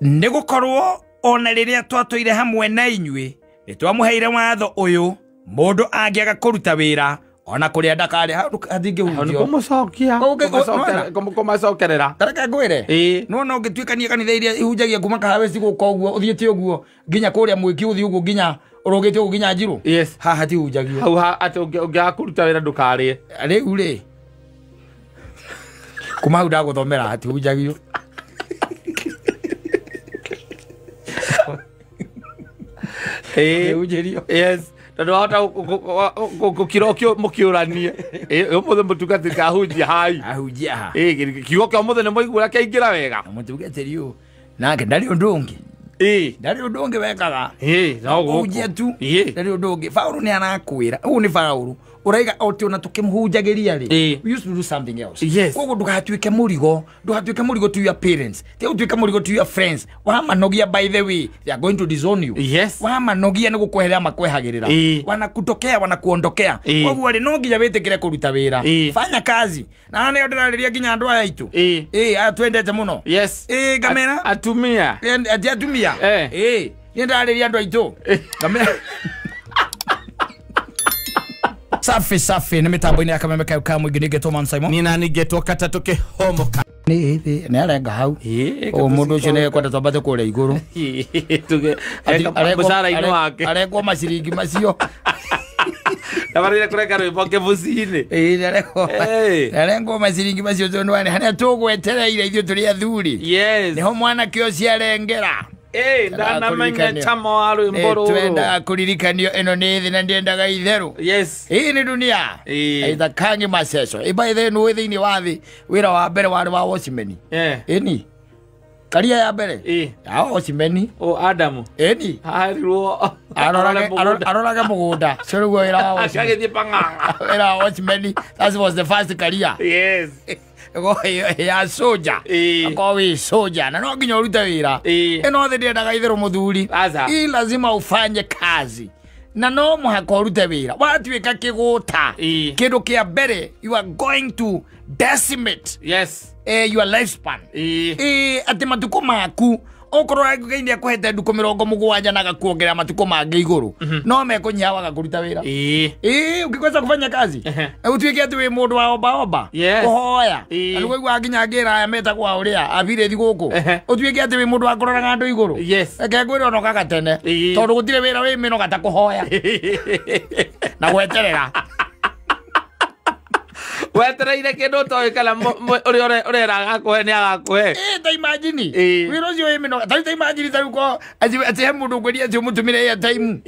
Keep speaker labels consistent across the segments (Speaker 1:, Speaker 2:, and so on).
Speaker 1: nigukorwo ona riria twatũire hamwe na inyuĩ nitwamuheire watho uyu mundu angiaga kuruta wira ona kuria ndakari hathingihunjio
Speaker 2: kumucokerera
Speaker 1: tareka ngwire no no ngituikania kanitha iria ihunjagia kuma kahaweci guko uguo uthiete uguo nginya kuria mwiki uthi uguo nginya urogete uguo nginya njiru haha ti hunjagio
Speaker 2: hau ati ungiaga kuruta wira ndukarie
Speaker 1: riu ri kuma hau ndaguthomera hati hunjagio
Speaker 2: yes tondu wahota gukirokio mukiuranie umuthe mutungatiri ahunjia hai
Speaker 1: ahunjia ha
Speaker 2: kiugo kia umuthe ni muigua kiingira wega
Speaker 1: mutungatiri u nake ndari undu ungi ndari undu ungi wekaga
Speaker 2: no
Speaker 1: hunjia tu ndari undu ungi Paulo ni anakwira u ni Paulo uraiga oti ona tukimhujagiria ri we used to do something else kogo ndugatuike murigo to your parents they utuike murigo to your friends wamanogia by the way they are going to disown you wamanogia ni gukweherea makwehagirira wanakutokea wanakuondokea kogo ri no nginya witikire kuruta wira fanya kazi na ne ndirariria nginya andu aya itu atwendete muno Kamera
Speaker 2: atumia
Speaker 1: ni ndirariria andu aitu Kamera safi ni mitambo-ini ya Kameme ka mwingi nigetwo Mansaimo
Speaker 2: ni nani getwo Katta tukihomoka
Speaker 1: ni arenga hau o mundu ucio ne kwenda twambate kuria iguru
Speaker 2: musara ino wake
Speaker 1: arengwo maciringi macio
Speaker 2: nabarire kureka rwimbo kebucini
Speaker 1: arengwo maciringi macio tonwani hana tugwetereire ithuĩ tũrĩ athuri niho mwanake ũcio arengera
Speaker 2: ndanamenya chama wa rwimbo rũrũ
Speaker 1: twenda kuririkanio ino ni thi na ndiendaga itheru hii ni dunia aitha kangi maceco by the way thiini wa thi wira wa mbere wari wa watchman ini karia ya mbere ya watchman
Speaker 2: Adamu
Speaker 1: ini
Speaker 2: harirwo
Speaker 1: arorage mugunda cĩrũguo wira wa watchman
Speaker 2: agithie pang'ang'a
Speaker 1: wira wa watchman that was the first career ya soja akowi soja na no nginya urute wira ino thi ndiendaga itheru muthuri lazima ufanye kazi na no muhaka urute wira watuika kiguta kindu kia mbere you are going to decimate your lifespan ati matuko maku okorwa ngai akuhete nduko 70 na gakuongerera matuko mangi iguru no mekunyawa gakuruta wira ukikosa kufanya kazi utuike ati wi mundu wa oba kuhoya ani gwa nginya ngira aya metagwa uria abire thi guku utuike ati wi mundu wa kuroraga andu iguru eke gwira no gagatene tondu gutire wira wi mino gata kuhoya na gweterera
Speaker 2: wetereire kindu toikala uri agakwe ni agakwe
Speaker 1: ta imagine wiro cio imino ta imagine ta uko ati he mundu ngweri ati mutumire ya time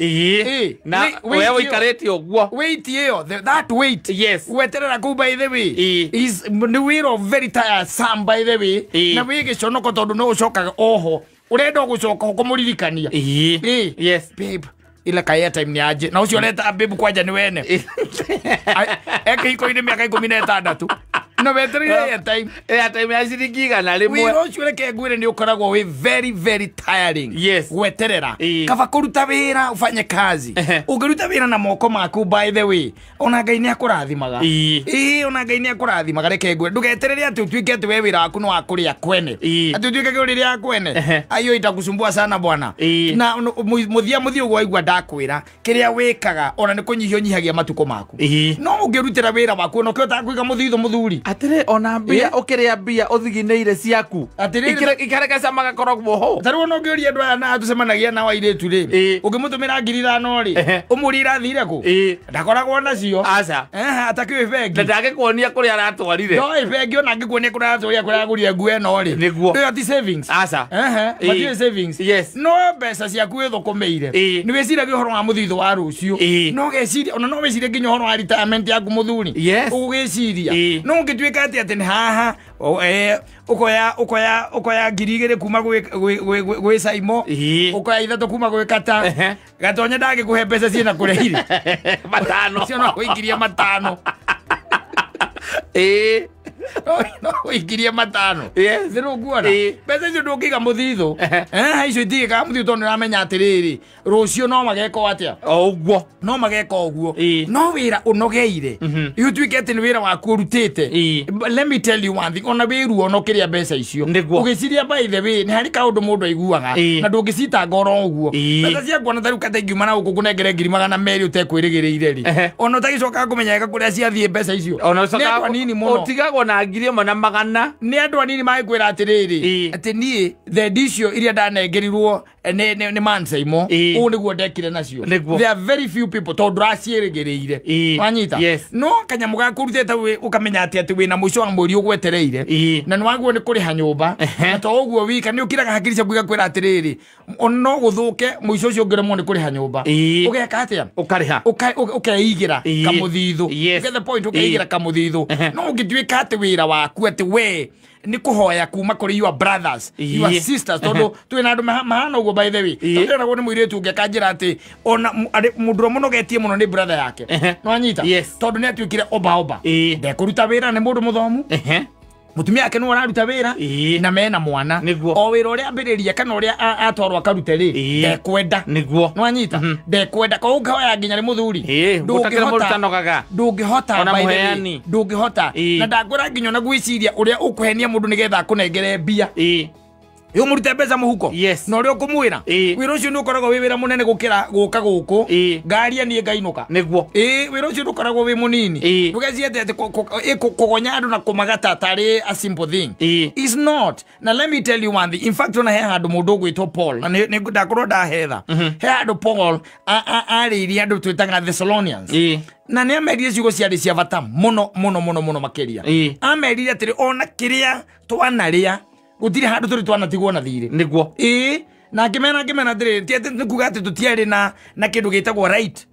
Speaker 2: na we wikareti ogwo
Speaker 1: wait iyo that wait weterera ku by the way is the wiro very tired some by the way na wige conoko tondu no ucokaga oho urenda gucoka kumuririkania babe ila kaya time ni aje na ucio leta babe kwaja ni wene eke iko ine miaka 16 no betre time
Speaker 2: ya ciringiga na rimwe
Speaker 1: we ucio leke ngwire ni ukoragwo we very tiring weterera kaba kuruta wira ufanye kazi ungiruta wira na moko maku by the way ona ngai ni akurathimaga ona ngai ni akurathimaga reke ngwire ndugeterere ati utuike ati we wira waku no akuria kwene ati utuike guri ya kwene ayo itakusumbua sana bwana na muthia ugo waigua ndakwira kiria wikaga ona ni kunyihio nyihagia matuko maku no ungirutira wira waku no kiota kuiga muthitho muthuri
Speaker 2: atire ona mbia ukiria mbia uthigineire ciaku ikareka sama gakorogwo ho
Speaker 1: taru no ngiuria andu aya na tucemanagia na waire tu ri ungimutumira ngiri 5 ri umurira thire ku ndakoragwo nacio atakiwe bengi
Speaker 2: ndagikuonia kuria aratwarire
Speaker 1: no bengi ona ngikuonia kuria aratwarire kuria aguria nguo eno ri iyo ati savings mati savings no mbeca ciaku ithukumeire ni wiciragia uhoro wa muthitho wa rucio no geciria ona no wicirie nginya uhoro wa retirement yaku muthuri ugiciria no ngituika ati ni haha ukoya ngiri 2 kuma gwe Saimo ukoya 3 kuma gwe Katta gatonye ndagikuhe mbeca ciena kureire
Speaker 2: 5
Speaker 1: cio no kuingiria 5 no ikiria matano
Speaker 2: yes
Speaker 1: zero guona besa icio ndungiga muthithu icio itigika muthiu tondu ramenya atiriri rucio no mageka atia
Speaker 2: oguo
Speaker 1: no mageka oguo no wira unogeire you twikete ni wira waku urutite let me tell you one thing ona wiru ono kiria besa icio ugiciria by the way ni hari kaundu mundu aiguaga na ndungicita ngoro oguo besa cia kuona taru katengiuma na guku kunengere ngiri magana meri utekwirigireire ri ona utagicoka kumenyeka kuria ciathie besa icio
Speaker 2: ona ucoka nini muno utigagwo na ngiri mo na magana
Speaker 1: ni andu anini magikwira atiriri ati nie the dicio iria ndanengerirwo ni Mansaimo u niguo ndekire nacio there are very few people tondu raciirigireire wanyita no kanyamu gakurute ta ukamenya ati wina muico wa muri ugwetereire na nwaguo ni kuriha nyumba na to uguo wika ni ukiraga hakiri cia kuiga kwira atiriri ono guthuke muico ucio ngiremwo ni kuriha nyumba ugeka atia
Speaker 2: ukariha
Speaker 1: ukeigira kamuthithu get the point ukeigira kamuthithu no ngitwika ati wira waku ati we ni kuhoya kuma kuri your brothers your sisters tondu twina andu mahana ugo by the way tondera go ni muiretu ungekanjira ati ona mundro muno getie muno ni brother yake no anyita tondu ni atwikire oba ndekuruta wira ni mundu muthomu mutumia yake no araruta wira na mena mwana o wira uria ambiriria kana uria atwarwa akarute ri ndekwenda niguo no anyita ndekwenda ko ukahoya nginya ni muthuri ndungihota
Speaker 2: ona muheani
Speaker 1: ndungihota na ndangura nginya na gwiciria uria ukuhenia mundu nigetha kunengere mbia yo murute mbeca muhuko no rio kumwira wira ucio ni ukoragwo wi wira munene gukira guka guku ngaria ni ngainuka niguo wira ucio ni ukoragwo wi munini ndugeciete ati kugonya andu na kumagata tari a simple thing is not na let me tell you one thing in fact ona he handu mundu gwitwo Paul na ni ndakorwo ndahetha he handu Paul ariria andu twitaga Thessalonians na ni amerie ciugo ciari cia bata muno makeria amerie atiri ona kiria twanaria gutire handu turi twanatigwo na thiri niguo na ngimena ndire tiete nikuga ati tutiari na kindu gitagwo right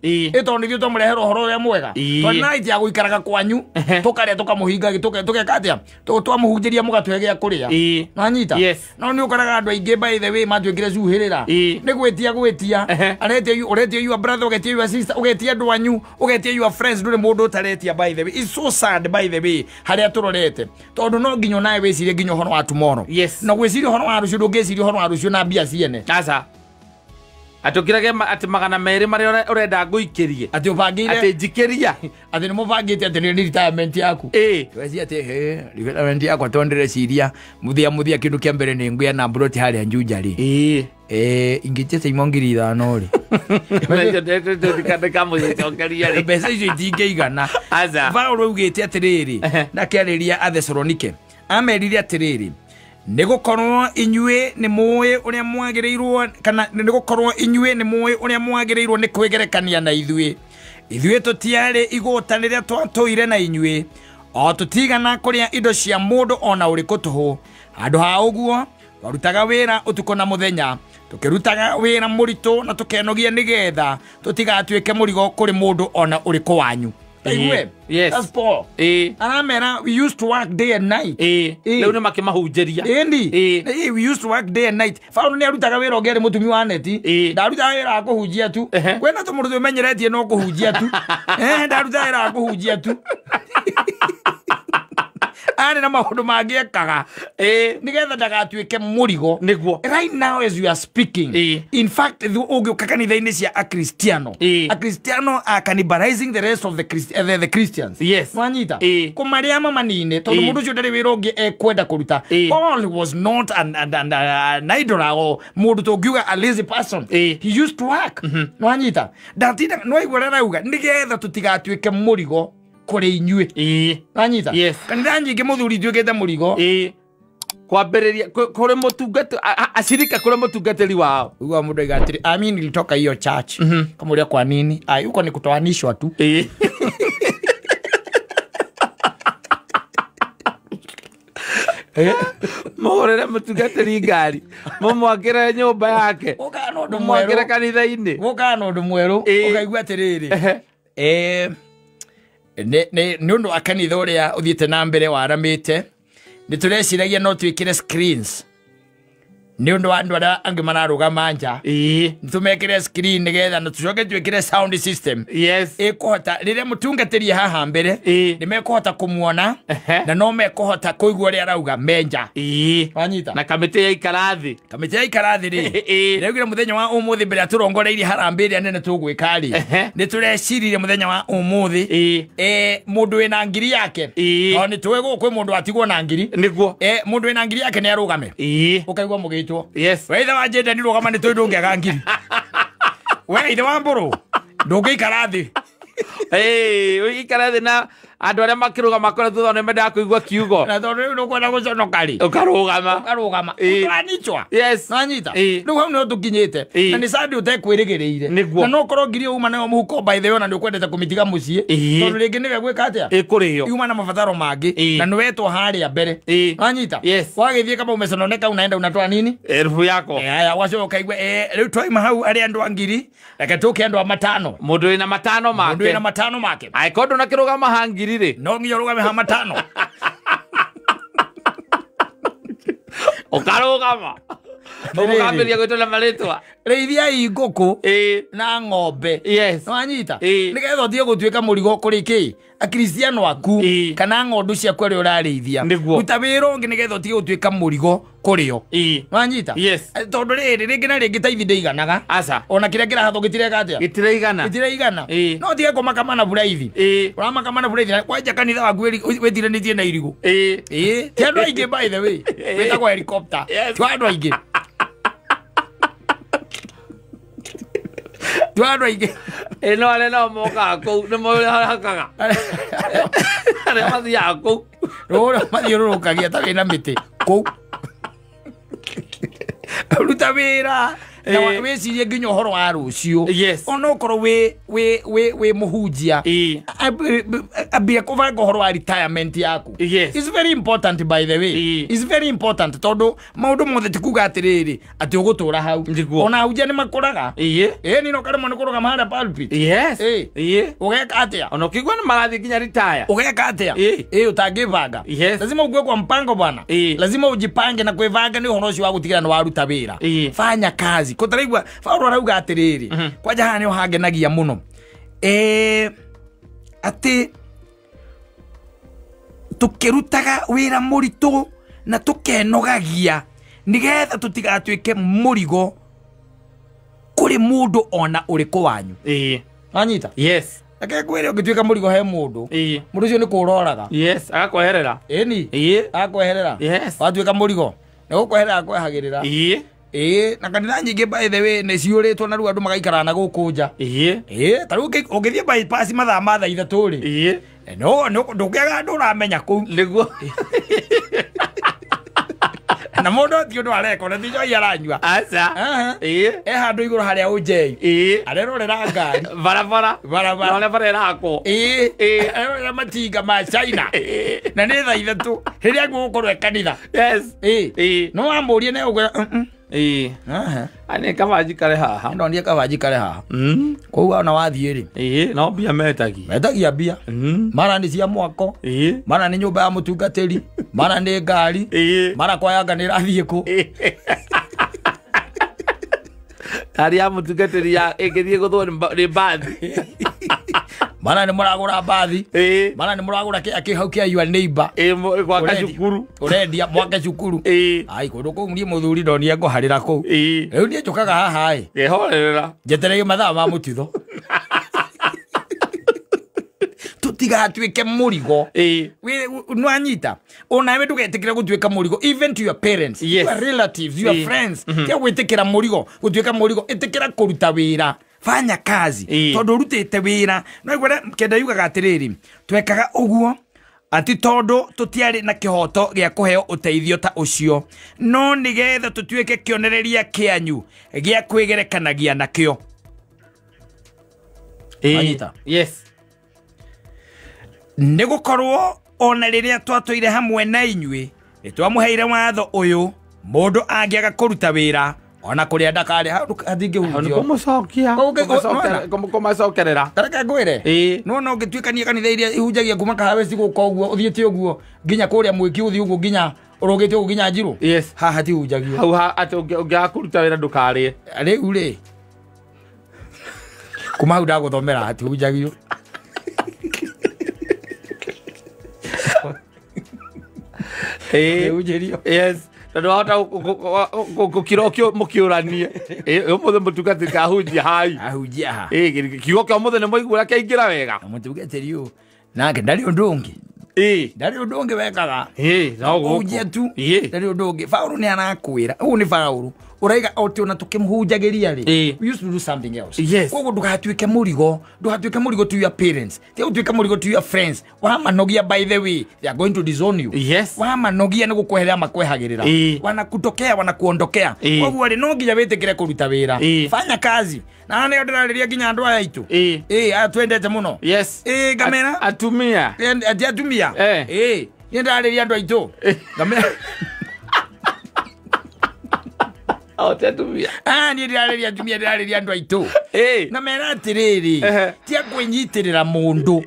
Speaker 1: tondu thio tomurehera horo uria mwega tondu right ya guikaraga kwanyu tukaria tukamuhinga tukeka atia twamuhunjiria mugatwegea kuria nanyita no ni ukaraga andu aingi by the way matwekire cuhirira ni gwetia aretia your brother ugetia your sister ugetia andu anyu ugetia your friends ndure mundu utaretia by the way it's so sad by the way haria turorete tondu no nginyo nae wecirie nginyo horo wa tomorrow na gweciria horo wa rucio ndungeciria horo wa rucio na bia asa atukirage ati magana meri mari urenda nguikirie ati ubangire ati njikiria ati nimubangite ati ni retirement yaku twezi ati retirement yaku tondere ciria muthia kindu kia mbere ni nguya na broti haria njunjari ingitete imongiri thano ri ndikande kamuthitokeria ri besa icio itingeigana asa Paulo ugite atiriri na kiariria Athesalonike ameriria atiriri nigukorwo inyue ni muwe uria mwagireirwo kana nigukorwo inyue ni muwe uria mwagireirwo ni kwegerekania na ithuĩ tutiari igota riria twatoire na inyue o tutigana kuria indo cia mundu ona uriku tuhu andu ha uguo warutaga wira utuko na muthenya tukirutaga wira muritu na tukenogia nigetha tutigatuike murigo kuri mundu ona uriku wanyu. Yes. That's Paul. Aramera, we used to work day and night.
Speaker 2: Leo ni makimahunjeria.
Speaker 1: We used to work day and night. Faulu ni arutaga wira ogere mutumia aneti. Ndaruta wira akuhunjia tu. Kwena to mundu menyeretie no kuhunjia tu. Ndaruta wira akuhunjia tu. Ane na maundu magiekaga nigetha ndagatuike murigo niguo right now as we are speaking in fact ugiuka kanitha-ini cia akristiano are cannibalizing the rest of the Christians mwanyita kumaria manine tondu mundu ucio ndari wira ungi ekwenda kuruta. Paul was not an idler or mundu tungiuga a lazy person. He used to work mwanyita ndatinda no igwara rauga nigetha tutigatuike murigo kuri inyue anyita kanitha nyingi muthuri tuikete murigo
Speaker 2: kwambiriria kuri mutungatu ashirika kuri mutungatiri wao
Speaker 1: ugo mundu igatiri nilitoka hiyo church kamuria kwa nini yuko ni kutoanishwa tu
Speaker 2: Morera mutungatiri ngari mumwakira nyumba yake mumwakira kanitha-ini
Speaker 1: gukana undu mweru ukaigua atiriri ni undu akanitha uria uthiete na mbere waramite ni tureciragia no twikire screens ni undu wa andu aria angi manaruga nja tumekire screen nigetha na tucoke twikire sound system ikuhota riria mutungatiri haha mbere ni mekuhota kumuona na no mekuhota kuigua ria arauga menja wanyita
Speaker 2: na kamite ya ikarathi
Speaker 1: ri reugira muthenya wa umuthi mbere aturongoreirie harambiri anene tugwikari ni tureciririe muthenya wa umuthi mundu wina ngiri yake ni tuwe gukwe mundu atigwo na ngiri
Speaker 2: niguo
Speaker 1: mundu wina ngiri yake ni arugame ukaigwa mugitwo weitha wa jenda ni rugama ni twi ndungiaga ngiri weitha wa mburu ndungikarathi
Speaker 2: ikarathi na andu aria makiruga makora thutha ni menda kuigua kiugo
Speaker 1: na tondu no kwenda guconokari
Speaker 2: ukarugama
Speaker 1: turanichwa nanyita riu hau no tukinyite na ni sadi utekwirigiriire na no korwo ngiri uma nayo muhuko by the way na ndukwendete kumitiga mucii tondu ringi niwe gwika atia
Speaker 2: ikurio
Speaker 1: yuma na mabataro mangi na niwetwo haria mbere nanyita wagithie kama umesononeka unaenda unatoa nini
Speaker 2: elfu yako
Speaker 1: haya wacoka igwe riu twaima hau ari andu a ngiri reke tuke andu a matano
Speaker 2: mundu wina matano make ai kondu na kirugama hangi
Speaker 1: no ngiyo rugame ha matano
Speaker 2: ukarugama ukambiria gwitana maritwa
Speaker 1: reithia ingũkũ na ng'ombe wanyita nigetha uthie gutwika murigo kuri ki akristiano aku kana ng'ondu ciaku aria urareithia ruta wira ungi nigetha utige gutwika murigo kurio wanyita tondu riri ringi na ringi taithi ndeiganaga ona kiria kirahatho gitiraigana no tige kumakamana buraithi uramakamana buraithi kwanja kanitha waku wethiranitie na irigu ti andu aingi by the way wetagwo helicopter ti andu aingi Tuano aingi
Speaker 2: no ale no moka ko no mo hakaga ale mathia ko
Speaker 1: no mathiururukagia ta wina miti ko ruta wira na wecirie nginya uhoro wa rucio ona ukorwo we muhunjia ambia kuvanga uhoro wa retirement yaku is very important by the way is very important tondu maundu mothe tikuga atiriri ati ugutura hau ona hunjia ni makuraga ni no karimo ni kuruga mahara pulpit ugeka atia
Speaker 2: ona ukigwa ni marathi nginya retire
Speaker 1: ugeka atia utangivanga lazima ugue kwa mpango bwana lazima ujipange na kwivanga ni uhoro ucio wa gutigira ni waruta wira fanya kazi kotaraigwa Paulo arauga atiriri kwanja hana ni uhangenagia muno ati tukirutaga wira muritu na tukenogagia nigetha tutigatwike murigo kuri mundu ona uriku wanyu anyita akekwire ugitwika murigo he mundu mundu ucio ni kuroraga
Speaker 2: agakweherera
Speaker 1: agakweherera watwika murigo ni gukweherera kwehagirira na kanitha nyingi by the way ni ciuritwo na ru andu magaikara na gukunja taru ugithie bypass mathaa ma thaa ithatu ri no ndukiaga andu uramenya ku
Speaker 2: niguo
Speaker 1: na mundu ti undu areko na thijo yaranyua handu iguru haria unjei arerorera ngari
Speaker 2: barabara ole barerako
Speaker 1: arerorera matinga ma China na ni thaa ithatu riria gukorwo kanitha no amurie ne ugwe
Speaker 2: ane kabaji kare haha
Speaker 1: ndo ndiye kabaji kare haha kou ona wathie ri
Speaker 2: no bia
Speaker 1: metagia bia mara ni cia mwako mara ni nyumba ya mutungatiri mara ni ngari mara kwa yanga ni rathie ku
Speaker 2: ari ya mutungatiri ya igithie guthwo ni bathi
Speaker 1: mana ni muragura bathi mana ni muragura ki hau kia your neighbor
Speaker 2: gwaka cukuru
Speaker 1: urendia mwaka cukuru ai kundu kou nie muthuri ndonie nguharira kou riu nie njukaga haha
Speaker 2: ngehorerera
Speaker 1: njeterege mathaa ma mutitho tutigatwike murigo nwanyita ona we ndugetikira gutwika murigo even to your parents your relatives your friends kia gwitikira murigo gutwika murigo itikira kuruta wira fanya kazi tondu rutite wira no igwera kenda yugaga atiriri twekaga uguo ati tondu tutiari na kihoto gia kuheo uteithio ta ucio no nigetha tutwike kionereria kianyu gia kwigerekanagia nakio nigukorwo ona riria twatwire hamwe na inyui nitwamuheire watho uyu mundu angiaga kuruta wira ona kuria ndakari hathingi
Speaker 2: hunjio kumucokerera
Speaker 1: tareka ngwire no ngitwikania kanitha iria ihunjagia kuma kahawe ciguka uguo uthiete uguo nginya kuria mwiki uthi uguo nginya urogete uginya njiru
Speaker 2: yes
Speaker 1: haha ti unjagio
Speaker 2: hau ati ungiakuruta wira ndukari
Speaker 1: ari ure kuma uda guthomera ati unjagio ujerio
Speaker 2: yes ndio hata kukirokio mukiuranie umuthe mutugati kahunjia hai
Speaker 1: ahunjia ha
Speaker 2: kigo kia umuthe ne moigura kaingira wega
Speaker 1: mutugeterio nake ndari undungi ndari undungi wekaga
Speaker 2: no
Speaker 1: unjia tu ndari undungi Faulu ni anakwira u ni Faulu uraiga oti ona tukimhujagiria ri we used to do something else
Speaker 2: yes
Speaker 1: kogo ndugatuike murigo to your parents they utuike murigo to your friends wamanogia by the way they are going to disown you
Speaker 2: yes
Speaker 1: wamanogia ni gukweherea makwehagirira wanakutokea wanakuondokea kogo ari no nginya wetekire kuruta wira fanya kazi na ne ndiraria nginya andu aya itu atwendete muno
Speaker 2: yes
Speaker 1: Kameme
Speaker 2: atumia
Speaker 1: atumia ni ndiraria andu aitu Kameme
Speaker 2: Tetumia
Speaker 1: ni ndiraria andu aitu na mera atiriri tia kwenyitirira mundu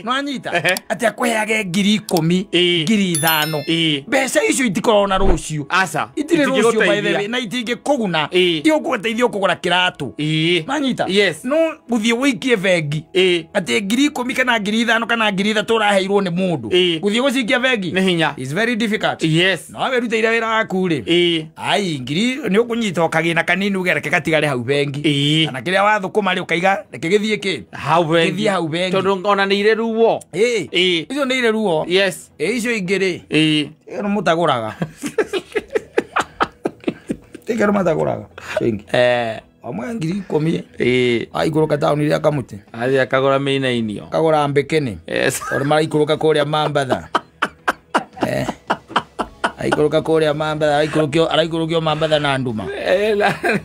Speaker 1: no anyita ati akweage 10,000 5,000 mbeca icio itikorona rucio
Speaker 2: asa
Speaker 1: itire rucio by the way na itinge kuguna iguguteithia kugura kiratu no anyita
Speaker 2: yes
Speaker 1: no guthie wikie vengi ati 10,000 kana 5,000 kana 3,000 uraheirwo ni mundu guthie gucikia vengi
Speaker 2: ni hinya
Speaker 1: is very difficult
Speaker 2: yes
Speaker 1: no weruteire wira waku ri ai ngiri ni ukunyita okagina kanini ugereke gatigare hau vengi kana kiria wathukuma ri ukaiga reke githie ki
Speaker 2: hau vengi tondu ona ni ire ruo icio ni ire ruo yes
Speaker 1: icio ingiri no mutaguraga tikero mataguraga cingi amwe 10,000 aiguruka tauni ria kamuti
Speaker 2: athi akagura minainio
Speaker 1: kagura mbekeni
Speaker 2: yes
Speaker 1: ori maraikuruka kuria mambatha aikuruka kuria mambatha araikurukia mambatha na nduma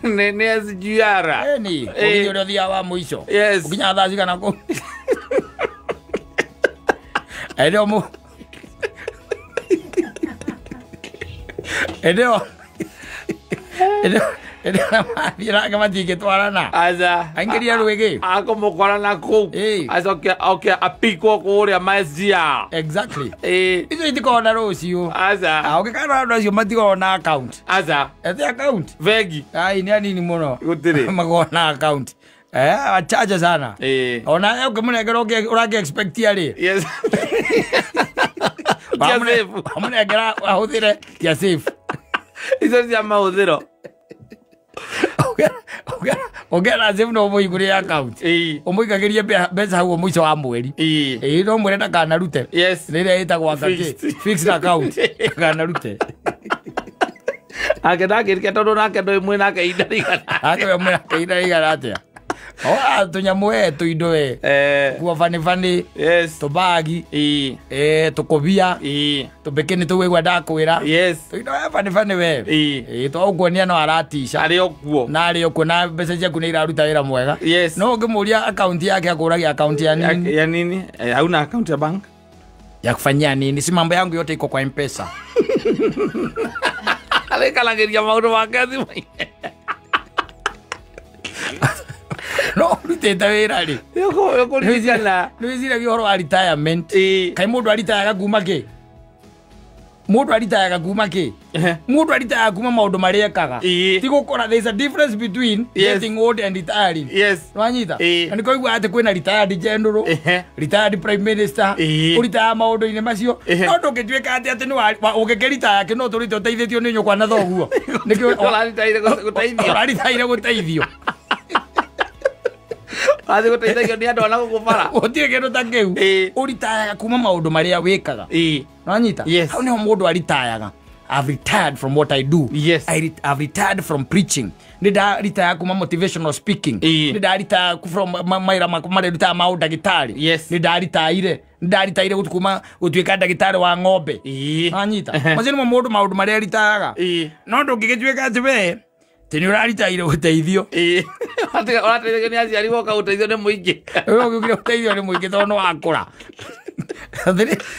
Speaker 2: ne asijara
Speaker 1: ni uginya uri thia wa muico
Speaker 2: yes
Speaker 1: uginya thaci kana ku edo mu edo na mabira kama tiketwarana
Speaker 2: aza
Speaker 1: angeria rwege
Speaker 2: akomokwarana ku azokia apiko kuria maizia
Speaker 1: exactly izo itikona rucio
Speaker 2: aza
Speaker 1: ukikana rucio matikona account
Speaker 2: aza
Speaker 1: ete account
Speaker 2: vegi
Speaker 1: ai ni anini muno
Speaker 2: gutiri
Speaker 1: magona account achaja sana ona ukimnegera urage expect yari
Speaker 2: yes
Speaker 1: amnegera ahuthire ya safe
Speaker 2: izo cia mahũthĩro
Speaker 1: ogera zevu no muiguria account umuigagirie mbeca hau mwico wa mweri no mwere na kana rute
Speaker 2: yes
Speaker 1: rire itagwa ngake fixed account kana rute
Speaker 2: akendagirike tondu nake ndo imwe nake indarigana
Speaker 1: akwe indarigana atia tunyamu tuindo kuwa fani
Speaker 2: yes
Speaker 1: tubagi tukobia tubekeni tuwegwa ndakwira
Speaker 2: yes
Speaker 1: tuindo fani we twaguonia no aratisha
Speaker 2: ari okuo
Speaker 1: na ari okuo na mbeca ciaku ni iraruta wira mwega
Speaker 2: yes
Speaker 1: no ngimuria account yake akuragia account ya
Speaker 2: nini hauna account ya bank
Speaker 1: ya kufanyia nini si mambo yangu yote iko kwa M-Pesa
Speaker 2: alekalagiria maundu make thimũ
Speaker 1: no rutete wira ri
Speaker 2: yoko rizana
Speaker 1: nizira gihoro wa retirement kai mundu aritayaga kuma ki mundu aritayaga kuma ki mundu aritayaga kuma maundu maria ekaga tigukora there is a difference between getting old and retiring
Speaker 2: yes
Speaker 1: wanyita and ko igwa ate kwina retired general retired prime minister uritaya maundu ine macio no ndungitweka ate ni ugekerita yake no turite uteithitio ni nyukwa na thoguo nikio aritaire guteithio
Speaker 2: athi guteithagio ni andu ana gukubara
Speaker 1: utie kindu ta kiu uritayaga kuma maundu maria wikaga wanyita hau ni mundu aritayaga I've retired from what I do.
Speaker 2: Yes.
Speaker 1: I've retired from preaching. Nida retire kuma motivational speaking. Nida retire from maira makumare retire mau dagitari.
Speaker 2: Yes.
Speaker 1: Nida retire kuma utwika dagitari wa ng'ombe. Anyita. Mazini mundu maundu maria ritayaga. No ndungigitwika tibe. Tini uraritaire uteithio.
Speaker 2: Urateithio ni aciari woka uteithio ni muingi.
Speaker 1: Wewe ukira uteithio ni muingi tono wakura.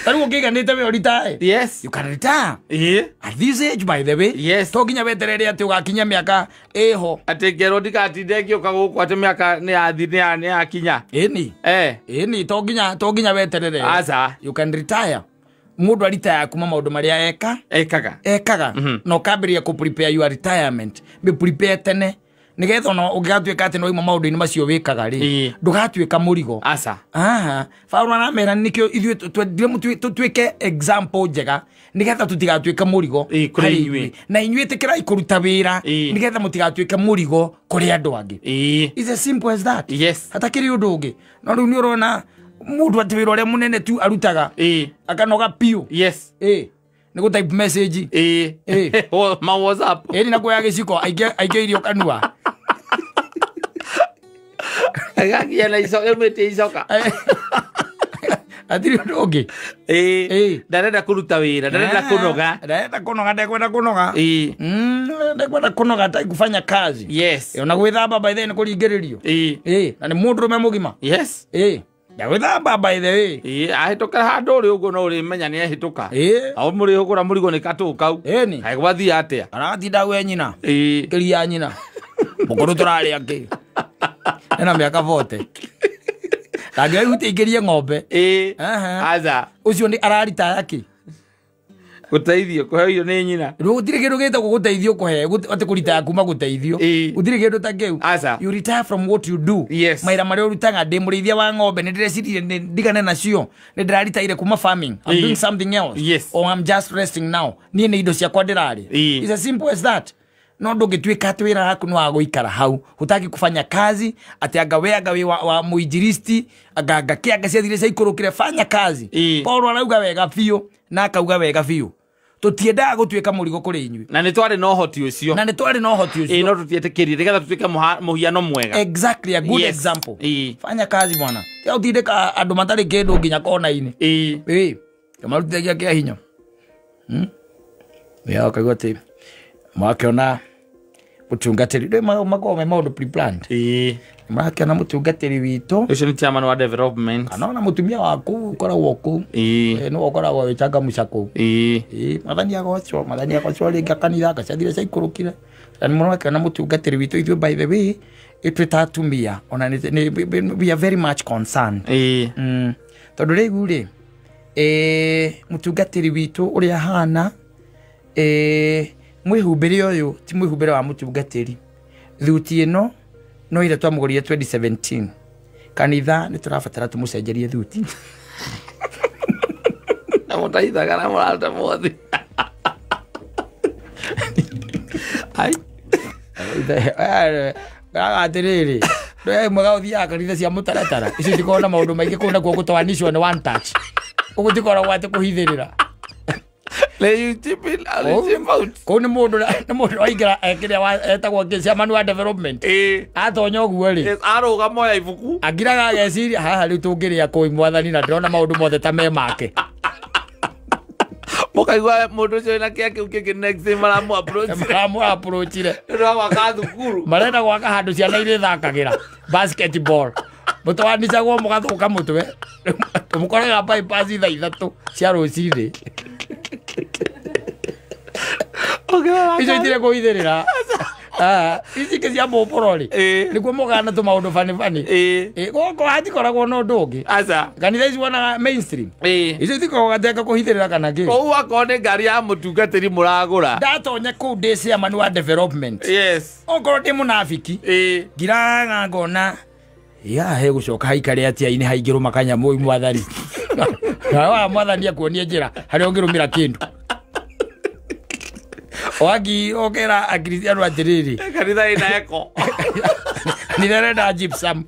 Speaker 1: Taru ukiganite we retire.
Speaker 2: Yes.
Speaker 1: You can retire. At this age by the way.
Speaker 2: Yes.
Speaker 1: Toginya weterere ati ugakinya miaka eho.
Speaker 2: Ati ngero ndikatinde ngioka guku ati miaka ni athi ni akinya.
Speaker 1: Eni. Eni toginya weterere.
Speaker 2: Asa.
Speaker 1: You can retire. mundu aritaya kuma maundu maria ekaga no kambiria ku prepare your retirement be prepare tene nigetha no ugatuika ati no ima maundu ni macio wikaga ri ndugatuika murigo
Speaker 2: asa
Speaker 1: Paulo na mera nikio ithuĩ tutuike example njega nigetha tutigatuika murigo
Speaker 2: kuri inyuĩ
Speaker 1: na inyuĩ tikirai kuruta wira nigetha mutigatuika murigo kuri andu angi it's as simple as that hatakiri undu ungi no riu ni urona mundu ati wira uria munene tu arutaga akanoga piu ni type message
Speaker 2: ma WhatsApp
Speaker 1: ni nakuya giciko aige irio kanua
Speaker 2: agakia na icoka mete icoka
Speaker 1: atiri ndoge
Speaker 2: ndarenda kuruta wira ndarenda kunoga
Speaker 1: ndekwenda kunoga ndekwenda kunoga tai kufanya kazi na gwithamba by then kuringiririo na ni mundu rume mugima ya gwithamba by the way
Speaker 2: ahituka handu uri uguo no uri menya ni ahituka au muri hugura murigo ni katu kau aigwathi atia
Speaker 1: aratinda gwe nyina kiria nyina mukuru turari aki ena miaka 40 Kagia gutikirie ng'ombe
Speaker 2: aza
Speaker 1: ucio ni ararita yake
Speaker 2: guteithio kuheyo ni nyina
Speaker 1: gutire kindu gita guteithio kuhe ati kurita kuma guteithio gutire kindu ta kiu you retire from what you do maira mari urutanga ndi murithia wa ng'ombe ni ndirecirire ndigane nacio ni ndiraritaire kuma farming I'm doing something else or I'm just resting now ni indo ciakwa ndirari it's as simple as that no ndungituika ati wira waku ni wa guikara hau hutaki kufanya kazi ati agawe wa muinjilisti agaga kiaga ciathire cia ikurukire fanya kazi Paulo arauga wega biu na akauga wega biu tutiendaga gutuika murigo kuri inyui
Speaker 2: na ni twari no hoti ucio
Speaker 1: no
Speaker 2: tutietekirie nigetha tutuike muhiano mwega
Speaker 1: exactly a good example fanya kazi bwana tia utindika andu matari kindu nginya kona-ini kamarutithagia kia hinya ya kagoti makiona mutungatiri ndio magome maundu pre-planned makiona mutungatiri wito
Speaker 2: ucio ni chairman wa development
Speaker 1: anaona mutumia waku koragwo ku no okoragwo witanga mucako mathani agocho ringa kanitha gacathire caikurukire and muno akiona mutungatiri wito ithuĩ by the way itwitatumia ona we are very much concerned tondu riu ri mutungatiri wito uria hana mwihumbire uyu ti mwihumbire wa mutungatiri thuti ino no ira twamugorire 2017 kanitha ni turabatara tumucenjerie thuti
Speaker 2: na mutaithaga na murata mothi
Speaker 1: atiriri ndoe mwaga uthia kanitha cia mutaratara ici tikona maundu maingi kuna kuo gutwanishwo ni one touch ugutikora gwate kuhithirira kuni mundu waingira kiria etagwo chairman wa development atonya uguo ri
Speaker 2: aruga moya ibuku
Speaker 1: agiraga ageciria haha riu tungiria koi mwathani na ndona maundu mothe ta me make
Speaker 2: mukaigua mundu ucio na kia kiu kingi next maramu
Speaker 1: approach ire
Speaker 2: gwaka thukuru
Speaker 1: marenda gwaka handu ciana iri thakagira basketball mutwanicagwo mugathuka mutwe mukoraga bypass ithaithatu cia ruciri icio itire kuithirira ici ke cia moporori nikuo mugana tu maundu fani goko hatikoragwo no ndungi kanitha ici wona mainstream icio itikoga gateka kuhithirira kana ki
Speaker 2: kou akone ngari ya mutungatiri muragura
Speaker 1: ndatonya kuu ndi chairman wa development okorwo ndi munafiki ngiraga ngona he gucoka haikare atia ini haingirwo makanya moi mwathani wa mwathani akuonie njira hari ongirumira kindu wagi okera akristiano atiriri
Speaker 2: kanitha ina eko
Speaker 1: ni renda gypsum